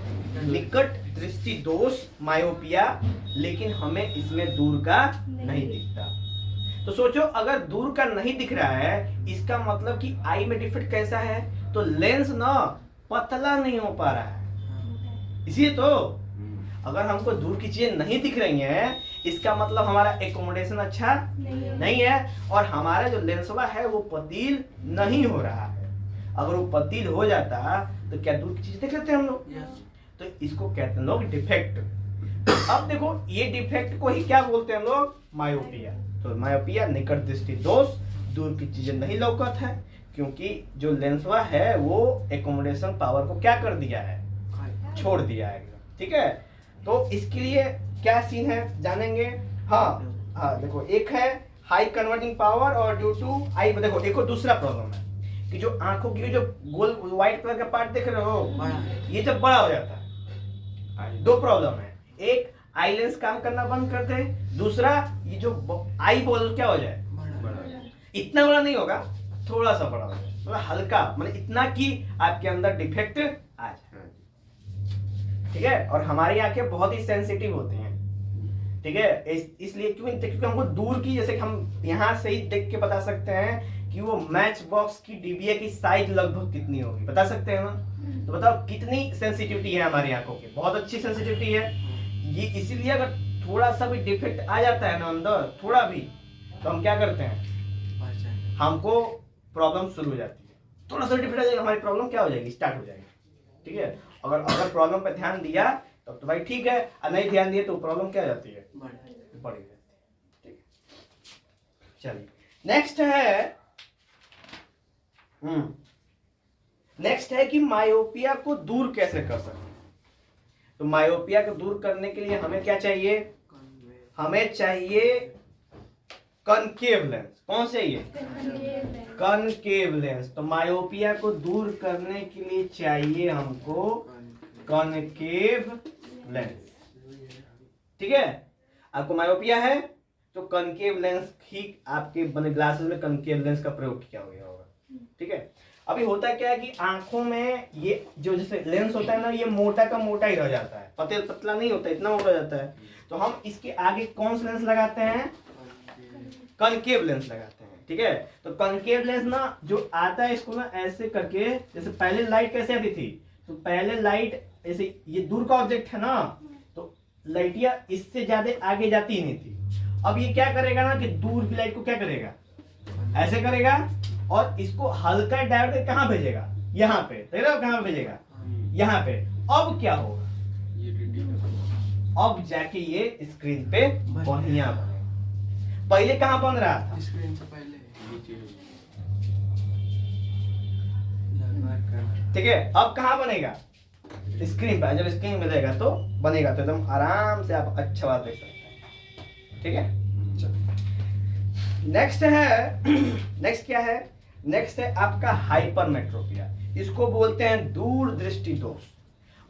निकट दृष्टि दोष, मायोपिया, लेकिन हमें इसमें दूर का नहीं दिखता। तो सोचो अगर दूर का नहीं दिख रहा है, इसका मतलब कि आई में डिफेक्ट कैसा है, तो लेंस ना पतला नहीं हो पा रहा है। इसीलिए तो अगर हमको दूर की चीजें नहीं दिख रही हैं, इसका मतलब हमारा एकोमोडेशन अच्छा नहीं है, और हमारा जो लेंसवा है वो पतील नहीं हो रहा है। अगर वो पतील हो जाता तो क्या दूर की चीजें देख लेते हैं हम लोग? तो इसको कहते हैं लोग डिफेक्ट। अब देखो ये डिफेक्ट को ही क्या बोलते हैं हम लोग? मायोपिया। तो मायोपिया निकट दृष्टि दोष, दूर की चीजें नहीं लौकत है, क्योंकि जो लेंसवा है वो एकोमोडेशन पावर को क्या कर दिया है? छोड़ दिया है, ठीक है। तो इसके लिए क्या सीन है जानेंगे। हाँ देखो, एक है हाई कन्वर्टिंग पावर और ड्यू टू आई। देखो एक और दूसरा प्रॉब्लम है कि जो आंखों की जो गोल व्हाइट कलर का पार्ट देख रहे हो, ये जब बड़ा हो जाता है, 2 प्रॉब्लम है। एक आई लेंस काम करना बंद कर दे, दूसरा ये जो आई बॉल क्या हो जाए, इतना बड़ा नहीं होगा, थोड़ा सा बड़ा हो जाए, मतलब हल्का, मतलब इतना कि आपके अंदर डिफेक्ट आ जाए, ठीक है। और हमारी आंखें बहुत ही सेंसिटिव होती हैं, ठीक है। इसलिए क्योंकि हमको दूर की, जैसे हम यहाँ से ही देख के बता सकते हैं कि वो मैच बॉक्स की डीबीए की साइज लगभग कितनी होगी, बता सकते हैं ना। तो बताओ कितनी सेंसिटिविटी है हमारी आंखों की, बहुत अच्छी सेंसिटिविटी है ये। इसीलिए अगर थोड़ा सा भी डिफेक्ट आ जाता है ना अंदर, थोड़ा भी, तो हम क्या करते हैं, हमको प्रॉब्लम शुरू हो जाती है। थोड़ा सा डिफेक्ट आ जाएगा, हमारी प्रॉब्लम क्या हो जाएगी? स्टार्ट हो जाएगी, ठीक है। अगर प्रॉब्लम पे ध्यान दिया तब तो भाई ठीक है, और नहीं ध्यान दिया तो प्रॉब्लम क्या हो जाती है? बढ़ जाती है, ठीक है। चलिए नेक्स्ट है कि मायोपिया को दूर कैसे कर सकते हैं। तो मायोपिया को दूर करने के लिए हमें क्या चाहिए? हमें चाहिए कनकेव लेंस। कौन चाहिए? Concave lens. तो मायोपिया को दूर करने के लिए चाहिए हमको कनकेव लेंस, ठीक है। आपको मायोपिया है तो कनकेव लेंस ही आपके बने ग्लासेस में कनकेव लेंस का प्रयोग किया गया होगा, ठीक है। अभी होता क्या है कि आंखों में ये जो जैसे लेंस होता है ना, ये मोटा का मोटा ही रह जाता है, पतला नहीं होता, इतना मोटा जाता है। तो हम इसके आगे कौन सा लेंस लगाते हैं? कनकेव लेंस लगाते हैं, ठीक है। तो कनकेव लेंस ना जो आता है, इसको ना ऐसे करके, जैसे पहले लाइट कैसे आती थी, तो पहले लाइट ऐसे, ये दूर का ऑब्जेक्ट है ना, तो लाइटियां इससे ज्यादा आगे जाती ही नहीं थी। अब ये क्या करेगा ना कि दूर की लाइट को क्या करेगा, ऐसे करेगा, और इसको हल्का डायरेक्ट कहाँ भेजेगा? यहाँ पे, देख रहे हो कहाँ भेजेगा? यहाँ पे। अब क्या होगा? अब जाके ये स्क्रीन पे बढ़िया बनेगा। पहले कहाँ बन रहा था? स्क्रीन से पहले, ठीक है। अब कहाँ बनेगा? स्क्रीन पर। जब स्क्रीन मिलेगा तो बनेगा, तो एकदम आराम से आप अच्छा बात देख सकते हैं, ठीक है। नेक्स्ट क्या है? नेक्स्ट है आपका हाइपरमेट्रोपिया। इसको बोलते हैं दूर दृष्टि दोष,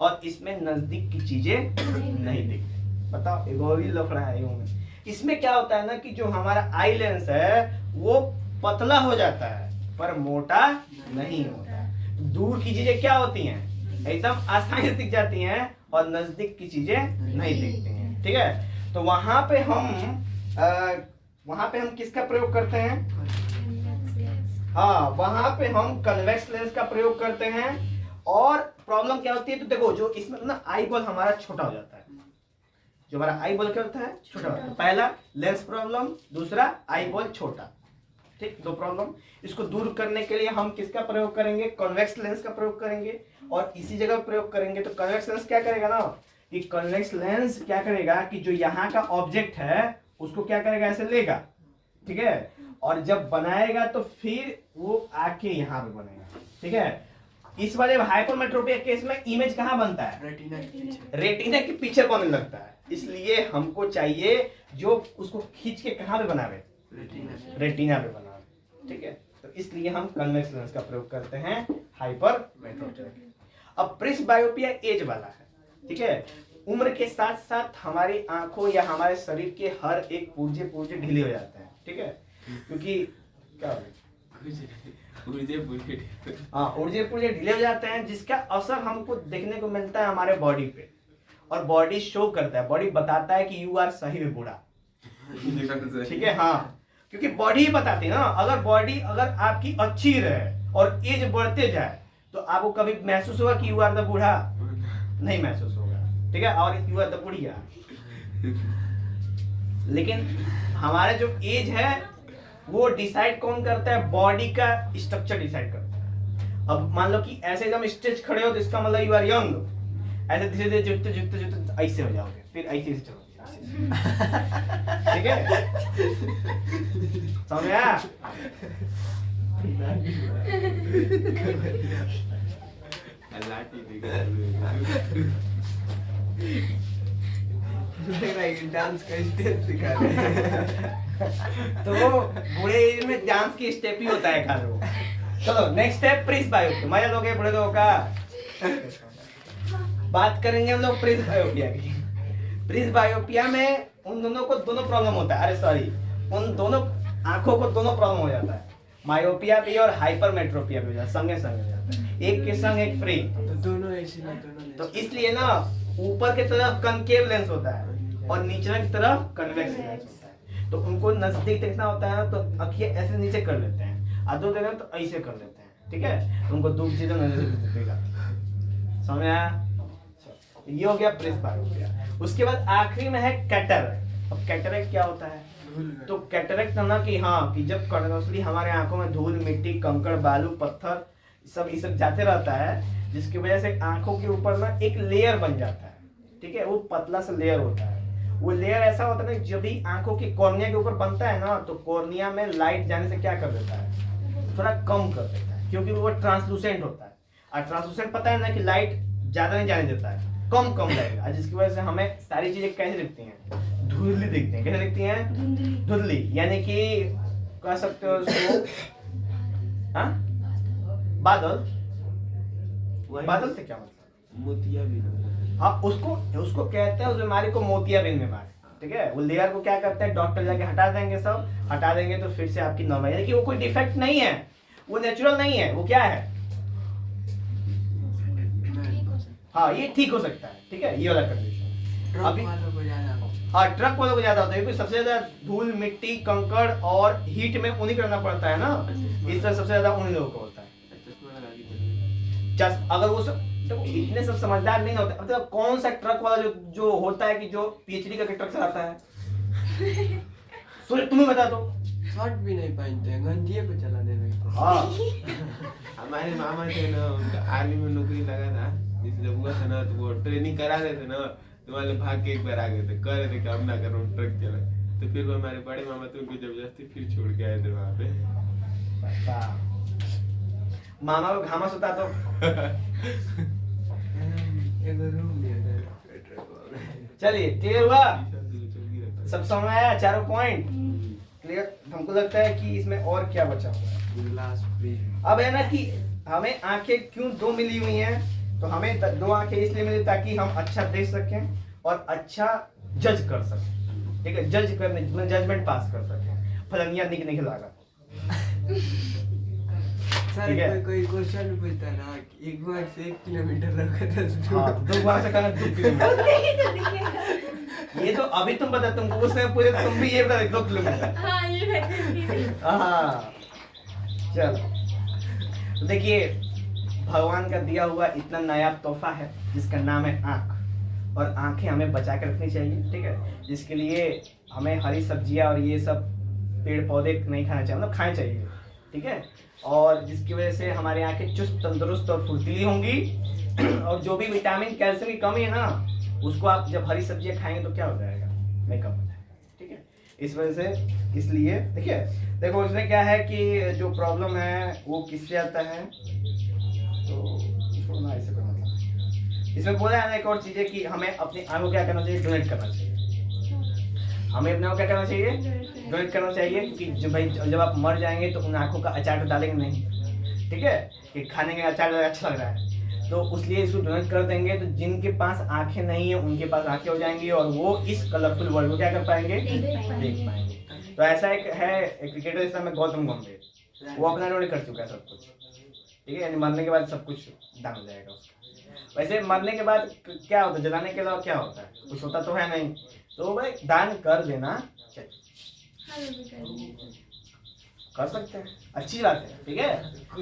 और इसमें नजदीक की चीजें नहीं दिखती। बताओ, एक और ही लफड़ा है यूं में। इसमें क्या होता है ना कि जो हमारा आई लेंस है वो पतला हो जाता है पर मोटा नहीं होता। दूर की चीजें क्या होती हैं? एकदम आसानी से दिख जाती हैं, और नजदीक की चीजें नहीं दिखती हैं, ठीक है। तो वहां पे हम किसका प्रयोग करते हैं? हाँ, वहां पे हम कन्वेक्स लेंस का प्रयोग करते हैं, और प्रॉब्लम क्या होती है, तो देखो जो इसमें ना आई बॉल हमारा छोटा हो जाता है, जो हमारा आई बॉल क्या होता है, छोटा होता है। पहला लेंस प्रॉब्लम, दूसरा आई बॉल छोटा, ठीक, दो प्रॉब्लम। इसको दूर करने के लिए हम किसका प्रयोग करेंगे, कॉन्वेक्स लेंस का प्रयोग करेंगे, और इसी जगह प्रयोग करेंगे। तो कॉन्वेक्स लेंस क्या करेगा ना, कि कॉन्वेक्स लेंस क्या करेगा कि जो यहाँ का ऑब्जेक्ट है उसको क्या करेगा, ऐसे लेगा, ठीक है, और जब बनाएगा तो फिर वो आके यहाँ पे बनेगा, ठीक है। इस वाले हाइपरमेट्रोपिया केस में इमेज कहाँ बनता है, रेटिना के पीछे। रेटिना के पीछे बनने लगता है, इसलिए हमको चाहिए जो उसको खींच के कहाँ पे बनावे, रेटिना पे बनावे, ठीक है। तो इसलिए हम कन्वेक्स लेंस का प्रयोग करते हैं हाइपरमेट्रोपिया के। अब प्रेसबायोपिया एज वाला है, ठीक है। उम्र के साथ साथ हमारी आंखों या हमारे शरीर के हर एक पुर्जे ढीले हो जाते हैं, ठीक है, क्योंकि क्या हो पुर्जे ढीले हो जाते हैं, जिसका असर हमको देखने को मिलता है हमारे बॉडी पे, और बॉडी शो करता है, बॉडी बताता है कि यू आर सही में बूढ़ा, ठीक है। हाँ, क्योंकि बॉडी ही बताती है ना, अगर बॉडी अगर आपकी अच्छी रहे और एज बढ़ते जाए तो आपको कभी महसूस होगा कि यू आर द बूढ़ा, नहीं महसूस होगा, ठीक है, और यू आर द बुढ़िया। लेकिन हमारे जो एज है वो डिसाइड कौन करता है, बॉडी का स्ट्रक्चर डिसाइड करता है। अब मान लो कि ऐसे एकदम स्ट्रेच खड़े हो तो इसका मतलब यू आर यंग, ऐसे धीरे धीरे जुटते जुटते जुटते ऐसे हो जाओगे, फिर ऐसे से चलोगे, ठीक है, समझ में आया? डांस का स्टेप सिखा रहे हैं। तो वो बूढ़े एज में डांस की स्टेप ही होता है खाली वो। चलो नेक्स्ट स्टेप प्रेसबायोपिया, मजा लोगे बूढ़े लोगों का। बात करेंगे हम लोग प्रेसबायोपिया की। प्रेसबायोपिया में उन दोनों को दोनों प्रॉब्लम होता है, अरे सॉरी, उन दोनों आंखों को दोनों प्रॉब्लम हो जाता है, मायोपिया भी और हाइपरमेट्रोपिया भी हो जाता है, संगे संगे हो जाता है, एक के संग एक फ्री। तो दोनों ऐसे ना, दोनों तो इसलिए ना ऊपर की तरफ कनकेव लेंस होता है और नीचे की तरफ कन्वेक्स लेंस होता है। तो उनको नजदीक देखना होता है तो आंखें ऐसे नीचे कर लेते हैं, आधो देखना तो ऐसे कर लेते हैं, ठीक है, उनको दूर चीजें नजर दिखेगा। समझ में आया? ये हो गया प्रेसबायोपिया। उसके बाद आखिरी में है कैटरेक्ट। अब कैटरेक्ट क्या होता है? तो कैटरेक्ट ना कि हाँ कि जब कंटिन्यूअसली हमारे आंखों में धूल मिट्टी कंकड़ बालू पत्थर सब ये सब जाते रहता है, जिसकी वजह से आंखों के ऊपर ना एक लेयर बन जाता है, ठीक है, वो पतला सा लेयर होता है। वो लेयर ऐसा होता है ना, जब भी आंखों की कॉर्निया के ऊपर बनता है ना, तो कॉर्निया में लाइट जाने से क्या कर देता है, थोड़ा कम कर देता है, क्योंकि वो ट्रांसलूसेंट होता है। और ट्रांसलूसेंट पता है ना कि लाइट ज्यादा नहीं जाने देता है, कम कम लगेगा, जिसकी वजह से हमें सारी चीजें कैसे दिखती हैं, धुंधली दिखती हैं। कैसे दिखती हैं? धुंधली, यानी कि कह सकते हो उसको हाँ बादल। बादल से क्या मतलब? मोतियाबिंद। हाँ, उसको कहते हैं, उस बीमारी को मोतियाबिंद बीमारी, ठीक है। वो लेयर को क्या करते हैं, डॉक्टर जाके हटा देंगे, सब हटा देंगे तो फिर से आपकी नॉर्मल, यानी कि वो कोई डिफेक्ट नहीं है, वो नेचुरल नहीं है, वो क्या है, हाँ ये ठीक हो सकता है, ठीक है, ये वाला कंडीशन। अभी हाँ ट्रक वालों को ज्यादा होता है, क्योंकि सबसे ज्यादा धूल मिट्टी कंकड़ और हीट में उन्हीं करना पड़ता है ना, इस तरह सबसे ज्यादा उन्हीं लोगों को होता है। अगर वो सब तो इतने सब समझदार नहीं होते। मतलब कौन सा ट्रक वाला जो होता है कि जो पीएचडी करके ट्रक चलाता है, तुम्हें बता दो। शर्ट भी नहीं पहनते हैं, गंजिए पे चलाने लगते। हाँ हमारे मामा थे ना, उनका आर्मी में नौकरी लगा था, जिससे जब हुआ था ना तो वो ट्रेनिंग करा रहे थे ना, तो वाले भाग के एक बार आ गए थे, कह रहे थे कि हम ना करो, ट्रक चला। तो फिर वो हमारे बड़े मामा थे, उनको जबरदस्ती फिर छोड़ के आए थे वहाँ पे। मामा को घामा सुता तो चलिए क्लियर हुआ, सब समझ में आया, चारों पॉइंट क्लियर। हमको लगता है कि इसमें और क्या बचा हुआ है। अब है ना कि हमें आंखें क्यों दो मिली हुई हैं, तो हमें दो आंखें इसलिए मिली ताकि हम अच्छा देख सकें और अच्छा जज कर सकें, ठीक है, जज करने जजमेंट पास कर सकें, फलनिया निक नहीं लगा। सर कोई क्वेश्चन पूछता ना, एक बार से 1 किलोमीटर रखा था, हाँ 2 बार से कहना 2 किलोमीटर। ये तो अभी तुम बता, तुमको उसने पूछे तुम भी ये बता 2 किलोमीटर। हाँ ये फैक्टर। हाँ चलो, तो देखिए भगवान का दिया हुआ इतना नायाब तोहफा है जिसका नाम है आँख, और आँखें हमें बचा के रखनी चाहिए, ठीक है। जिसके लिए हमें हरी सब्जियां और ये सब पेड़ पौधे नहीं खाना चाहिए, मतलब खाने चाहिए, ठीक है। और जिसकी वजह से हमारी आंखें चुस्त तंदुरुस्त और फुर्तीली होंगी। और जो भी विटामिन कैल्शियम की कमी है ना, उसको आप जब हरी सब्जियां खाएंगे तो क्या हो जाएगा, मेकअप हो जाएगा, ठीक है। इस वजह से इसलिए देखिए, देखो इसमें क्या है कि जो प्रॉब्लम है वो किससे आता है, तो छोड़ना, ऐसे कोई मतलब नहीं। इसमें बोला है ना एक और चीज़ है कि हमें अपनी आँख को क्या करना चाहिए, डोनेट करना चाहिए। हमें अपने को क्या करना चाहिए, डोनेट करना चाहिए, क्योंकि जब भाई जब आप मर जाएंगे तो उन आँखों का अचार तो डालेंगे नहीं, ठीक है, कि खाने का अचार अच्छा लग रहा है, तो इसलिए इसको डोनेट कर देंगे। तो जिनके पास आंखें नहीं है उनके पास आंखें हो जाएंगी और वो इस कलरफुल वर्ल्ड को क्या कर पाएंगे, देख पाएंगे। तो ऐसा एक है, एक क्रिकेटर जिसका नाम है गौतम गंभीर, वो अपना डोनेट कर चुका है सब कुछ, ठीक है, यानी मरने के बाद सब कुछ दान हो जाएगा उसका। वैसे मरने के बाद क्या होता है, जलाने के अलावा क्या होता है, कुछ होता तो है नहीं, तो भाई दान कर देना चाहिए, कर सकते हैं, अच्छी बात है, ठीक है,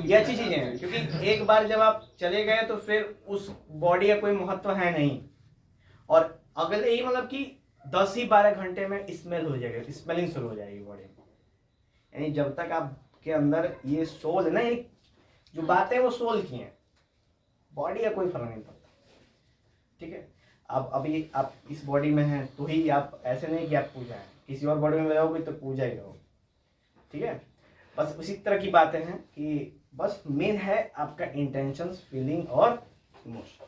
ये अच्छी चीजें हैं। क्योंकि एक बार जब आप चले गए तो फिर उस बॉडी का कोई महत्व है नहीं, और अगले ही मतलब कि 10 ही 12 घंटे में स्मेल हो जाएगा, स्मेलिंग शुरू हो जाएगी बॉडी में। यानी जब तक आपके अंदर ये सोल है ना, जो बातें वो सोल की हैं, बॉडी का कोई फर्क नहीं पड़ता, ठीक है। अब अभी आप इस बॉडी में हैं तो ही आप, ऐसे नहीं कि आप पूजा है, किसी और बॉडी में रहोगे तो पूजा ही रहो, ठीक है। बस उसी तरह की बातें हैं कि बस मेन है आपका इंटेंशंस, फीलिंग और इमोशन।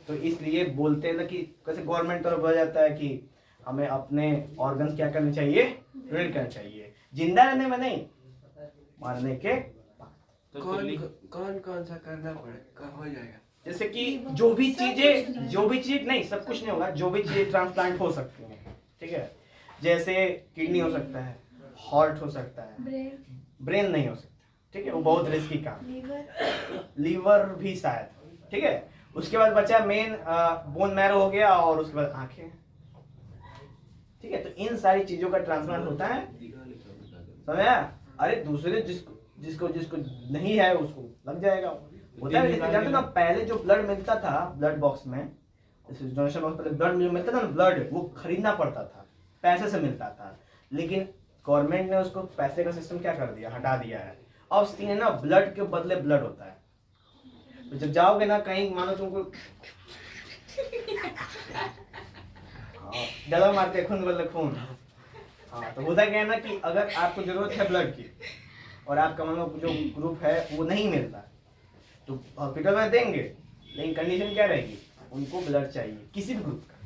तो इसलिए बोलते हैं ना कि कैसे गवर्नमेंट तरफ बोला जाता है कि हमें अपने ऑर्गन्स क्या करने चाहिए, डोनेट करना चाहिए, जिंदा रहने में नहीं, मारने के। कौन कौन सा करना पड़ेगा, हो जाएगा? जैसे कि जो भी चीजें नहीं, सब कुछ नहीं होगा, जो भी चीजें ट्रांसप्लांट हो सकती हैं, ठीक है। जैसे किडनी हो सकता है, हार्ट हो सकता है, ब्रेन नहीं हो सकता, ठीक है, वो बहुत रिस्की काम, लीवर भी शायद, ठीक है। उसके बाद बचा मेन बोन मैरो हो गया, और उसके बाद आंखें, ठीक है। तो इन सारी चीजों का ट्रांसप्लांट होता है, समझा। अरे दूसरे जिसको नहीं है उसको लग जाएगा, होता है। जानते ना, पहले जो ब्लड मिलता था ब्लड बॉक्स में, डोनेशन बॉक्स पहले ब्लड मिलता था ना, ब्लड वो खरीदना पड़ता था, पैसे से मिलता था, लेकिन गवर्नमेंट ने उसको पैसे का सिस्टम क्या कर दिया, हटा दिया है। अब सीन है ना, ब्लड के बदले ब्लड होता है। तो जब जाओगे ना कहीं, मानो तुमको डला मारते खून बदले खून, हाँ, तो होता क्या है ना कि अगर आपको जरूरत है ब्लड की और आपका मानो जो ग्रुप है वो नहीं मिलता, तो हॉस्पिटल में देंगे, लेकिन कंडीशन क्या रहेगी, उनको ब्लड चाहिए किसी भी ग्रुप का,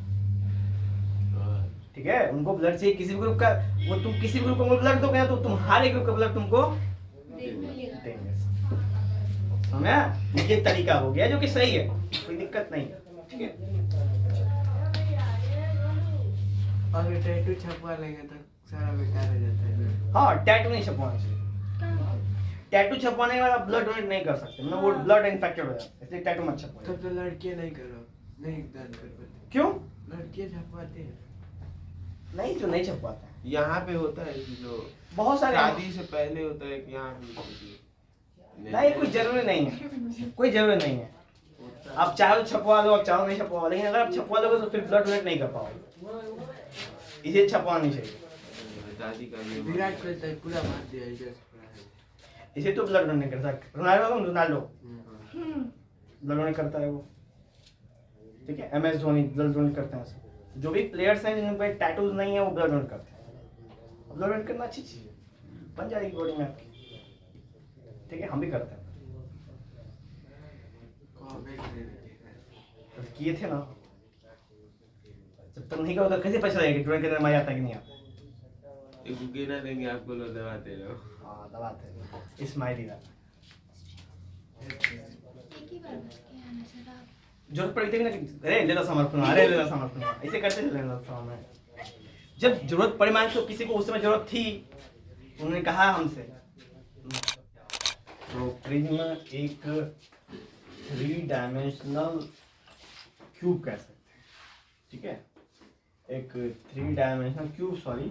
ठीक है, उनको ब्लड चाहिए किसी भी ग्रुप का। वो तुम किसी भी ग्रुप को ब्लड दोगे तो तुम्हारे ग्रुप का ब्लड तुमको देंगे, समझा। ये तरीका हो गया जो कि सही है, कोई दिक्कत नहीं है, ठीक है। अगर टैटू छपवा लेंगे तो सारा बेकार हो जाता है। हाँ, टैटू नहीं छपवाना चाहिए, टैटू छपवाने के बाद आप ब्लड डोनेट नहीं कर सकते, मतलब वो ब्लड इन्फेक्टेड हो जाता है, इसलिए टैटू मत छपवाओ। तब तो लड़कियां नहीं करो, नहीं दान कर पाते। क्यों? लड़कियां छपवाती है, नहीं, जो नहीं छपवाता है यहाँ पे होता है जो बहुत सारे, शादी से पहले होता है कि यहाँ पे होती है। नहीं, कोई जरूरी नहीं है, कोई जरूरी नहीं है। आप चाहो तो छपवा दो, आप चाहो नहीं छपवा, लेकिन अगर आप छपवा दोगे तो फिर ब्लड डोनेट नहीं कर पाओगे, इसे छपवाना नहीं चाहिए। दादी का विराट कोहली तो पूरा मार दिया इधर। इसे तो ब्लड डोनेट करता है, रोनाल्डो ब्लड डोनेट करता है वो, ठीक है। MS धोनी ब्लड डोनेट करते हैं, जो भी प्लेयर्स हैं जिन पे टैटूज नहीं है वो ब्लड डोनेट करते हैं। ब्लड डोनेट करना अच्छी चीज है, बन जाएगी बॉडी में आपकी, ठीक है, हम भी करते हैं, तो किए थे ना। जब तक नहीं करोगे तो कैसे पता चलेगा कि डोनेट करने में मजा आता है कि नहीं आता। एक गिना देंगे आपको, लो दबाते रहो। हाँ, दबाते हैं, स्माइली वाला। जरूरत पड़ी थी ना कि अरे ले लो समर्पण, अरे ले लो समर्पण, ऐसे करते थे लेना समय। जब जरूरत पड़ी, मान लो किसी को उस समय जरूरत थी, उन्होंने कहा हमसे, तो प्रिज्म एक 3 डायमेंशनल क्यूब कह सकते हैं, ठीक है, एक 3 dimensional cube, sorry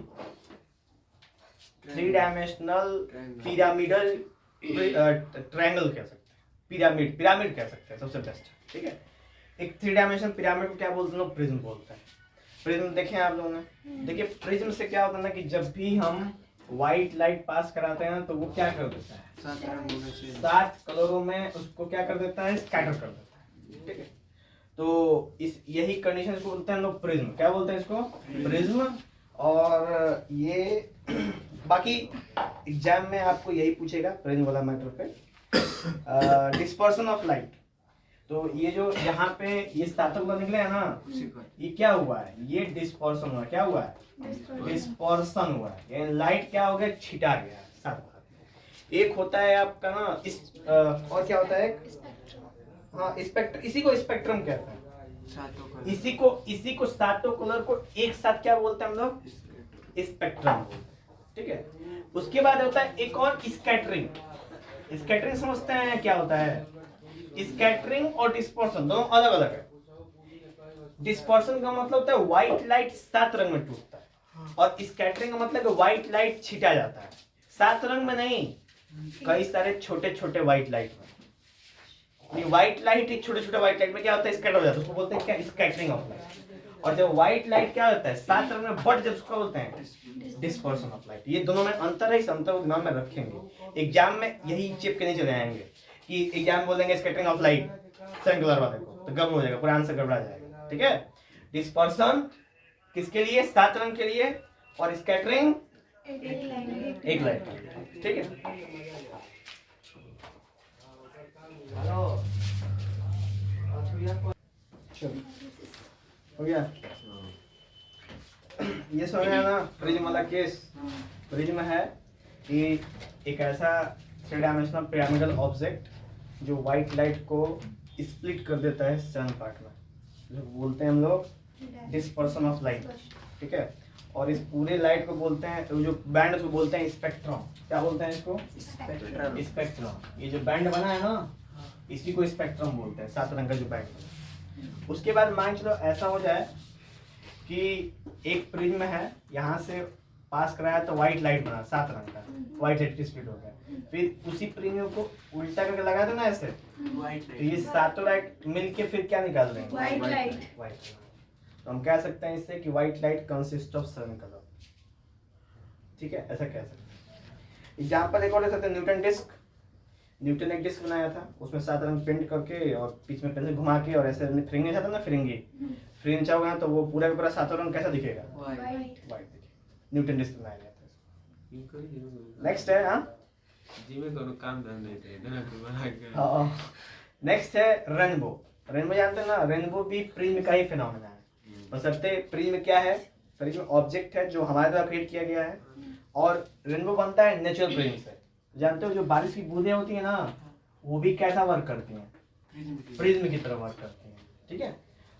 3 dimensional pyramidal triangle कह सकते हैं, पिरामिड, पिरामिड कह सकते हैं सबसे बेस्ट, ठीक है। एक 3 डायमेंशन पिरामिड को क्या बोलते हैं, प्रिज्म बोलते हैं। प्रिज्म देखें आप लोगों ने, देखिए प्रिज्म से क्या होता है ना कि जब भी हम व्हाइट लाइट पास कराते हैं तो वो क्या कर देता है, 7 रंगों में से 7 कलरों में उसको क्या कर देता है, स्कैटर कर देता है, ठीक है। तो इस यही कंडीशन को बोलते हैं लोग प्रिज्म, क्या बोलते हैं इसको, प्रिज्म। और ये बाकी एग्जाम में आपको यही पूछेगा प्रिज्म वाला मैटर पे। डिस्पर्सन ऑफ लाइट, तो ये जो यहाँ पे ये स्टार्टअप वाला निकले है ना, ये क्या हुआ है, ये डिस्पर्सन हुआ है, क्या हुआ है, डिस्पर्सन हुआ है, यानी लाइट क्या हो गया, छिटा गया साथ। एक होता है आपका ना इस और क्या होता है, हाँ स्पेक्ट्रम, इसी को स्पेक्ट्रम कहते हैं। इसी को सातों कलर को एक साथ क्या बोलते हैं हम लोग, स्पेक्ट्रम बोलते हैं, ठीक है। उसके बाद होता है एक और स्कैटरिंग। स्कैटरिंग समझते हैं क्या होता है, स्कैटरिंग और डिस्पर्सन दोनों अलग अलग है। डिस्पर्सन का मतलब होता है व्हाइट लाइट 7 रंग में टूटता है, और स्कैटरिंग का मतलब व्हाइट लाइट छिटा जाता है, 7 रंग में नहीं, कई सारे छोटे छोटे व्हाइट लाइट में। ये व्हाइट लाइट, एक छोटे छोटे व्हाइट लाइट में क्या होता है, स्कैटर हो जाता है, उसको बोलते हैं क्या, स्कैटरिंग ऑफ लाइट। और जब व्हाइट लाइट क्या होता है 7 रंग में बट, जब उसको बोलते हैं डिस्पर्सन ऑफ लाइट। ये दोनों में अंतर है, इस अंतर को दिमाग में रखेंगे। एग्जाम में यही चिप के नहीं चले आएंगे कि एग्जाम बोलेंगे scattering of light second colour वाले को, तो गड़बड़ हो जाएगा, पूरा आंसर गड़बड़ा जाएगा, ठीक है। डिस्पर्सन किसके लिए, 7 रंग के लिए, और स्कैटरिंग एक लाइट के लिए, ठीक है। हो गया, ये समझ आया ना प्रिज्म वाला केस। प्रिज्म है कि एक ऐसा 3 डायमेंशनल पिरामिडल ऑब्जेक्ट जो व्हाइट लाइट को स्प्लिट कर देता है 7 पार्ट में, जो बोलते हैं हम लोग डिस्पर्सन ऑफ लाइट, ठीक है। और इस पूरे लाइट को बोलते हैं, तो जो बैंड उसको बोलते हैं स्पेक्ट्रम। क्या बोलते हैं इसको, स्पेक्ट्रम। ये जो बैंड बना है ना, इसी को स्पेक्ट्रम बोलते हैं, 7 रंग का जो बैंड बना। उसके बाद मान चलो ऐसा हो जाए कि एक प्रिज्म है, यहाँ से पास कराया तो व्हाइट लाइट बना 7 रंग का, व्हाइट लाइट स्प्लिट हो गया, फिर उसी प्रिज्म को उल्टा करके लगा दो ना ऐसे, तो ये 7 लाइट मिलके फिर क्या निकाल देंगे, व्हाइट लाइट। तो हम कह सकते हैं इससे कि white light consist of 7 colour, ठीक है, ऐसा कह सकते हैं। एग्जाम्पल एक और ले सकते हैं, न्यूटन डिस्क। न्यूटन एक डिस्क बनाया था, उसमें 7 रंग पेंट करके और बीच में पेंसिल घुमा के और ऐसे फ्रिंगे जाता ना, फ्रिंग चाहोगे तो वो पूरा का पूरा 7 रंग कैसा दिखेगा, व्हाइट। दिखेगा। न्यूटन डिस्क बनाया गया था। इनको ही नेक्स्ट है, हाँ जी में कोनो काम धाम नहीं थे, इधर पे बना के। हाँ, नेक्स्ट है रेनबो। रेनबो जानते हैं ना, रेनबो भी प्रिज्म का ही फिनोमेना है। बशर्ते प्रिज्म क्या है, प्रिज्म ऑब्जेक्ट है जो हमारे द्वारा क्रिएट किया गया है, और रेनबो बनता है नेचुरल प्रिज्म से। जानते हो जो बारिश की बूंदें होती है ना, वो भी कैसा वर्क करती हैं, प्रिज्म की तरह वर्क करती हैं, ठीक है।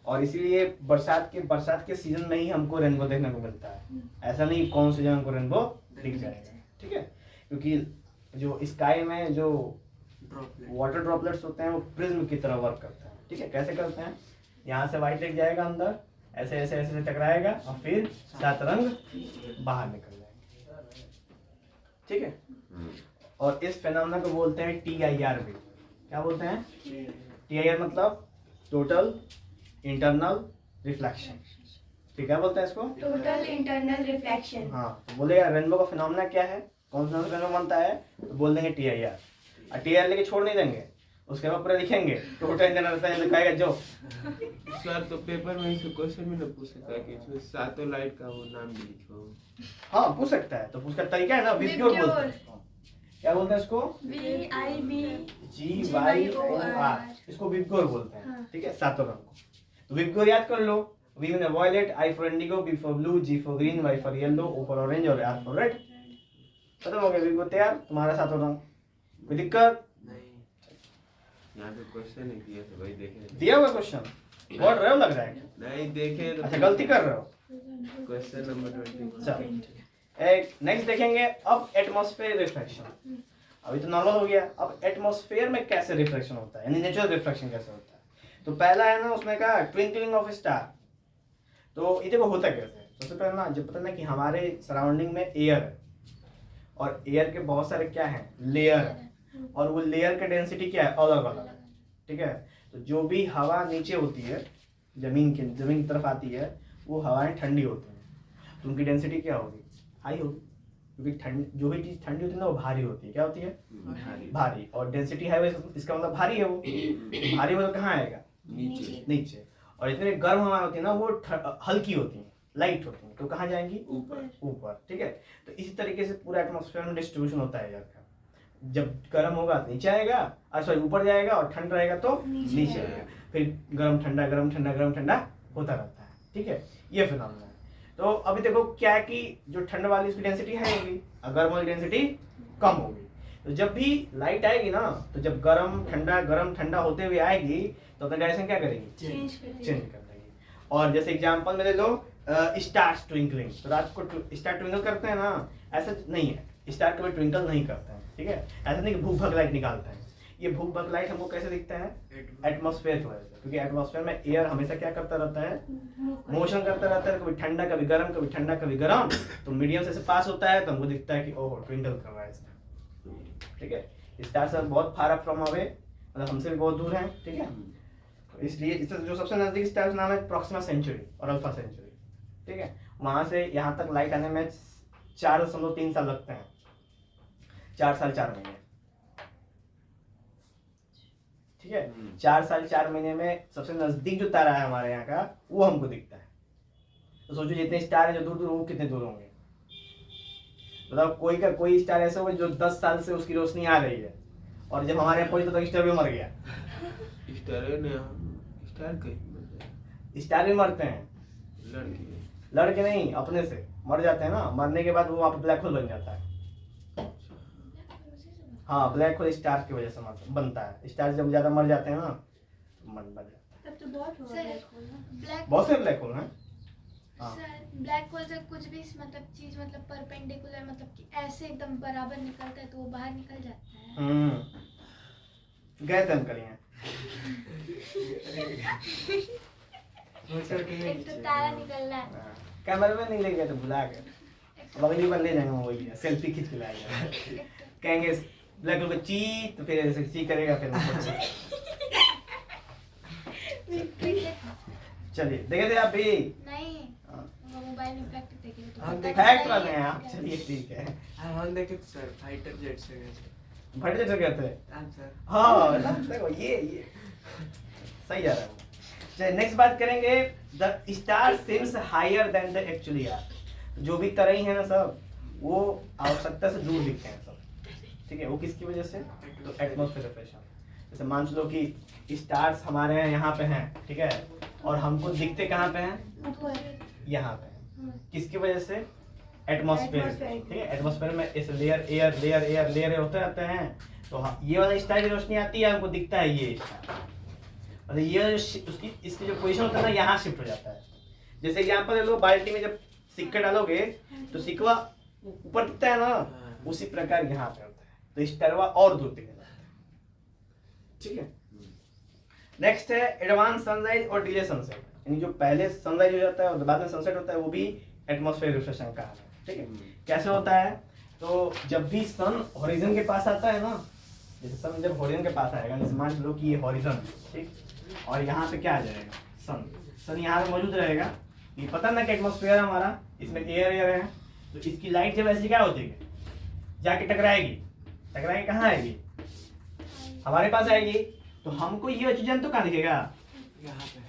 और इसीलिए बरसात के सीजन में ही हमको रेनबो देखने को मिलता है, ऐसा नहीं कौन से जगह हमको रेनबो दिख जाएगा, ठीक है। क्योंकि जो स्काई में जो वाटर ड्रॉपलेट्स होते हैं वो प्रिज्म की तरह वर्क करते हैं, ठीक है। कैसे करते हैं, यहाँ से व्हाइट लाइट जाएगा अंदर, ऐसे ऐसे ऐसे टकराएगा और फिर 7 रंग बाहर निकल जाएंगे, ठीक है। और इस फेनोमेना को बोलते हैं TIR भी। क्या बोलते हैं, TIR मतलब टोटल इंटरनल रिफ्लेक्शन, ठीक है, बोलते हैं इसको टोटल इंटरनल रिफ्लेक्शन। हाँ, तो बोलेगा रेनबो का फिनोमेना क्या है, कौन सा रेनबो बनता है, तो बोल देंगे TIR। और TIR लेके छोड़ नहीं देंगे, उसके बाद पूरा लिखेंगे टोटल इंटरनल रिफ्लेक्शन लिखाएगा जो। सर तो पेपर में इसे क्वेश्चन में न पूछ सकता है कि इसमें 7 लाइट का वो नाम भी लिखो। हाँ पूछ सकता है, तो उसका तरीका है ना, विबग्योर बोलते हैं इसको। क्या बोलते हैं इसको, GYOR, इसको विबग्योर बोलते हैं, ठीक है, 7 रंग को। तो विबग्योर याद कर लो, V for violet, I for indigo, B for blue, G for green, Y for yellow, O for orange और R फॉर रेड। खत्म हो गया विबग्योर तैयार, तुम्हारा 7 रंग। कोई दिक्कत यहाँ पे क्वेश्चन नहीं दिया तो भाई देखे दिया हुआ क्वेश्चन पढ़ रहे हो लग रहा है, नहीं देखे तो अच्छा गलती कर रहे हो। Question number 20। चलो एक नेक्स्ट देखेंगे, अब एटमॉस्फेयर रिफ्लेक्शन। अभी तो नॉर्मल हो गया, अब एटमॉस्फेयर में कैसे रिफ्लेक्शन होता है, यानी नेचुरल रिफ्लेक्शन कैसे होता है। तो पहला है ना उसमें का ट्विंकलिंग ऑफ स्टार। तो ये देखो होता कैसे, सबसे पहले ना जब पता ना कि हमारे सराउंडिंग में एयर है, और एयर के बहुत सारे क्या हैं, लेयर है, और वो लेयर का डेंसिटी क्या है, अलग अलग है, ठीक है। तो जो भी हवा नीचे होती है, जमीन की तरफ आती है, वो हवाएं ठंडी होती हैं, तो उनकी डेंसिटी क्या होगी, हाई होगी, क्योंकि ठंड जो भी चीज़ ठंडी होती है ना वो भारी होती है, क्या होती है, भारी। और डेंसिटी हाई, इसका मतलब भारी है वो, भारी मतलब कहाँ आएगा, नीचे। और इतने गर्म हवा होती है ना वो हल्की होती है, लाइट होती है, तो कहाँ जाएंगी, ऊपर, ठीक है। तो इसी तरीके से पूरा एटमॉस्फेयर में डिस्ट्रीब्यूशन होता है एयर का। जब गर्म होगा तो नीचे आएगा, सॉरी ऊपर जाएगा, और ठंड रहेगा तो नीचे आएगा, फिर गर्म ठंडा गर्म ठंडा गर्म ठंडा होता रहता है, ठीक है। ये फिनोमेना है। तो अभी देखो क्या है कि जो ठंड वाली उसकी डेंसिटी हाई होगी और गर्म वाली डेंसिटी कम होगी। तो जब भी लाइट आएगी ना, तो जब गर्म ठंडा होते हुए आएगी तो अपना डायरेक्शन क्या करेगी, चेंज कर देगी। और जैसे एग्जांपल में ले लो स्टार्स ट्विंकलिंग, तो रात को स्टार ट्विंकल करते हैं ना, ऐसा नहीं है, स्टार कभी ट्विंकल नहीं करते हैं, ठीक है। ऐसा नहीं कि भूख भग लाइट निकालते हैं। ये भूख भग लाइट हमको कैसे दिखता है, एटमॉस्फेयर की वजह से, क्योंकि एटमॉस्फेयर में एयर हमेशा क्या करता रहता है, मोशन करता रहता है, कभी ठंडा कभी गर्म, कभी ठंडा कभी गर्म, तो मीडियम से पास होता है तो हमको दिखता है कि ओह ट्विंकल कर रहा है इसमें, ठीक है। स्टार से बहुत फार अप फ्रॉम अवे, मतलब हमसे भी बहुत दूर है, ठीक है। तो इसलिए इससे जो सबसे नजदीक स्टार का नाम है प्रॉक्सिमा सेंचुरी और अल्फा सेंचुरी, ठीक है। वहां से यहाँ तक लाइट आने में 4.3 साल लगते हैं, 4 साल 4 महीने, ठीक है। 4 साल 4 महीने में सबसे नजदीक जो तारा है हमारे यहाँ का वो हमको दिखता है। तो सोचो जितने स्टार है जो दूर दूर, वो कितने दूर होंगे, मतलब कोई स्टार ऐसा होगा जो 10 साल से उसकी रोशनी आ रही है, और जब हमारे यहाँ पहुंचे तो स्टार भी मर गया। स्टार भी मरते हैं, लड़के नहीं, अपने से मर जाते हैं ना, मरने के बाद वो वहाँ पर ब्लैक होल बन जाता है। हाँ, ब्लैक होल स्टार की वजह से बनता है। स्टार जब ज्यादा मर जाते हैं ना तो बन जाता है। तब तो बहुत होगा ब्लैक होल ना, बहुत से ब्लैक होल हैं। सर ब्लैक होल से कुछ भी मतलब चीज मतलब परपेंडिकुलर मतलब कि ऐसे एकदम बराबर निकलता है तो वो बाहर निकल जाता है। गए थे हम कल यहाँ। एक तो तारा निकल रहा है, कैमरे में नहीं ले गए तो भुला गए, अब अगली बार ले जाएंगे, वही है सेल्फी खींच के लाएंगे, कहेंगे ब्लैक होल को ची, तो फिर ऐसे ची करेगा, फिर चलिए देखे थे आप भी, नहीं मोबाइल में फैक्ट देखे तो हाँ, पता देखा फैक्ट वाले हैं आप, चलिए ठीक है। हम देखे सर फाइटर जेट से गए थे। फट जैसे कहते हैं, हाँ सर। हाँ देखो ये सही जा रहा है। चलिए नेक्स्ट बात करेंगे, the star seems higher than the actually are. जो भी तरह है ना सब, वो आवश्यकता से दूर दिखते हैं सब, ठीक है। वो किसकी वजह से, तो एटमॉस्फेयर प्रेशर। जैसे मान लो कि स्टार्स हमारे यहाँ पे हैं, ठीक है, और हमको दिखते कहाँ पे हैं, ऊपर यहाँ पे हैं। किसकी वजह से, एटमॉस्फेयर, ठीक है। एटमॉस्फेयर में इस लेयर होते रहते हैं, तो हाँ ये वाला स्टार की रोशनी आती है, हमको दिखता है ये स्टार, मतलब ये उसकी इसकी जो पोजीशन होता है ना यहाँ शिफ्ट हो जाता है। जैसे एग्जांपल ले लो, बाल्टी में जब सिक्का डालोगे तो सिक्का ऊपर दिखता है ना, उसी प्रकार यहाँ पे होता है, तो स्टारवा और दूर दिखने लगता है, ठीक है। नेक्स्ट है एडवांस सनराइज और डिले सनसेट, यानी जो पहले सनराइज हो जाता है और बाद में सनसेट होता है, वो भी एटमॉस्फेयर रिफ्लेक्शन का है, ठीक है। कैसे होता है, तो जब भी सन हॉरिजन के पास आता है ना, जैसे सन जब हॉरिजन के पास आएगा, जैसे मान लो कि ये हॉरिजन, ठीक, और यहाँ पे क्या आ जाएगा, सन यहाँ पे मौजूद रहेगा। ये पता ना कि एटमॉस्फेयर हमारा, इसमें एयर है, तो इसकी लाइट जब ऐसी क्या होती है, जाके टकराएगी कहाँ आएगी, हमारे पास आएगी, तो हमको ये चीज़ तो कहाँ दिखेगा, यहाँ पे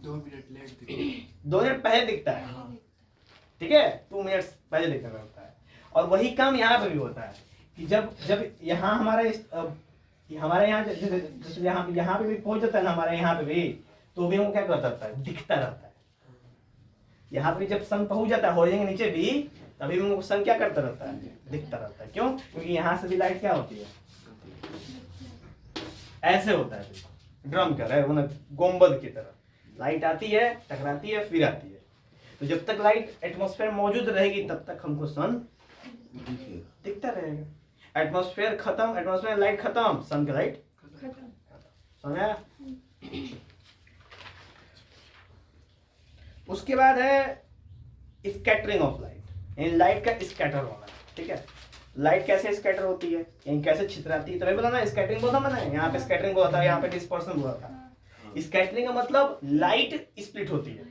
2 मिनट लेट दिखे, 2 मिनट पहले दिखता है, ठीक है, 2 मिनट पहले दिखता रहता है। और वही काम यहाँ पे भी होता है कि जब यहाँ हमारे यहाँ जैसे यहाँ पे भी पहुंच जाता है ना, हमारे यहाँ पे भी, तो भी हमको क्या करता रहता है, दिखता रहता है। यहाँ पे जब सन पहुंच जाता है हॉरिजन के नीचे भी, तभी भी हमको सन क्या करता रहता है, दिखता रहता है। क्यों, क्योंकि यहाँ से भी लाइट क्या होती है, ऐसे होता है, ड्रम कर रहा है वो ना, गुंबद की तरह लाइट आती है, टकराती है, फिर आती है। तो जब तक लाइट एटमॉस्फेयर मौजूद रहेगी तब तक हमको सन दिखता रहेगा। एटमॉस्फेयर खत्म, एटमॉस्फेयर लाइट खत्म, सन की लाइट समझा। उसके बाद है स्कैटरिंग ऑफ लाइट, यानी लाइट का स्कैटर होना, ठीक है। लाइट कैसे स्कैटर होती है, यानी कैसे छितराती है, तो मैं बोला ना स्कैटरिंग बोला मैंने, यहाँ पे स्कैटरिंग हुआ था, यहाँ पे डिस्पर्सन हुआ था। स्कैटरिंग का मतलब लाइट स्प्लिट होती है,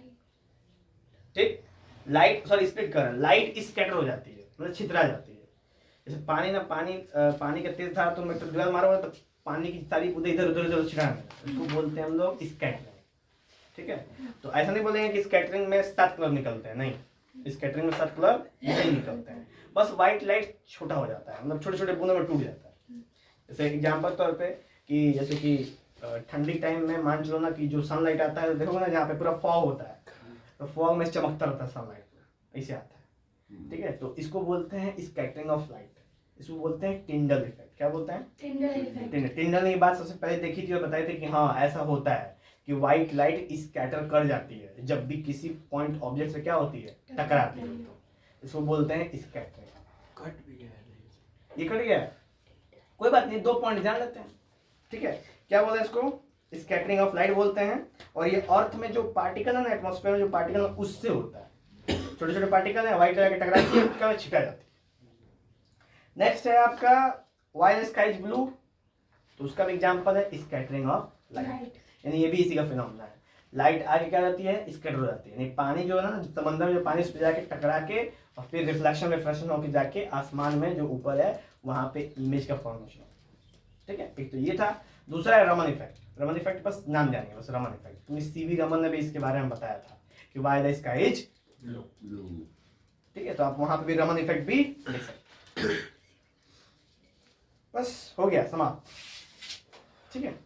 ठीक, लाइट सॉरी स्प्लिट कर, लाइट स्कैटर हो जाती है, मतलब छितरा जाती है। जैसे पानी ना, पानी का तेज धारा, तो मैं तो दीवार मारूंगा तो पानी की सारी बूंदें इधर उधर उधर छिड़ाने, उसको बोलते हैं हम लोग स्कैटरिंग, ठीक है। तो ऐसा नहीं बोलेंगे कि स्कैटरिंग में 7 कलर निकलते हैं, नहीं, स्कैटरिंग में 7 कलर नहीं निकलते हैं, बस व्हाइट लाइट छोटा हो जाता है, मतलब छोटे छोटे बूंदों में टूट जाता है। जैसे एग्जाम्पल तौर पे कि जैसे कि ठंडी टाइम में मान चलो ना कि जो सनलाइट आता है, देखोगे ना जहाँ पे पूरा फॉग होता है, तो फॉग में चमकता रहता है सनलाइट, ऐसे आता है, ठीक है। तो इसको बोलते हैं स्कैटरिंग ऑफ लाइट, इसको बोलते हैं टिंडल इफेक्ट। क्या बोलते हैं? टिंडल ने ये बात सबसे पहले देखी थी और बताई थी कि हाँ ऐसा होता है कि व्हाइट लाइट स्कैटर कर जाती है जब भी किसी पॉइंट ऑब्जेक्ट से क्या होती है, टकराती है, तो इसको बोलते हैं स्कैटरिंग। कट भी गया है। ये कट गया, कोई बात नहीं, 2 पॉइंट जान लेते हैं, ठीक है। क्या बोलते हैं इसको? स्कैटरिंग ऑफ लाइट बोलते हैं। और ये अर्थ में जो पार्टिकल है ना, एटमॉस्फेयर में जो पार्टिकल है उससे होता है, छोटे छोटे पार्टिकल है, व्हाइट लाइट टकराती है, उसका छिटा जाती है। नेक्स्ट है आपका why the sky is blue, तो उसका भी एग्जांपल है स्कैटरिंग ऑफ लाइट, यानी ये भी इसी का फिनोमेना है। लाइट आगे क्या जाती है, स्कैटर हो जाती है, यानी पानी जो है ना समंदर में, जो पानी उस पर जाके टकरा के और फिर रिफ्लेक्शन होकर जाके आसमान में जो ऊपर है वहां पे इमेज का फॉर्मेशन, ठीक है। एक तो ये था। दूसरा है रमन इफेक्ट। रमन इफेक्ट बस नाम जानिए, बस रमन इफेक्ट, क्योंकि सीवी रमन ने भी इसके बारे में बताया था कि why the sky is blue, ठीक है। तो आप वहां पे भी रमन इफेक्ट भी ले सकते, बस हो गया समाप्त, ठीक है।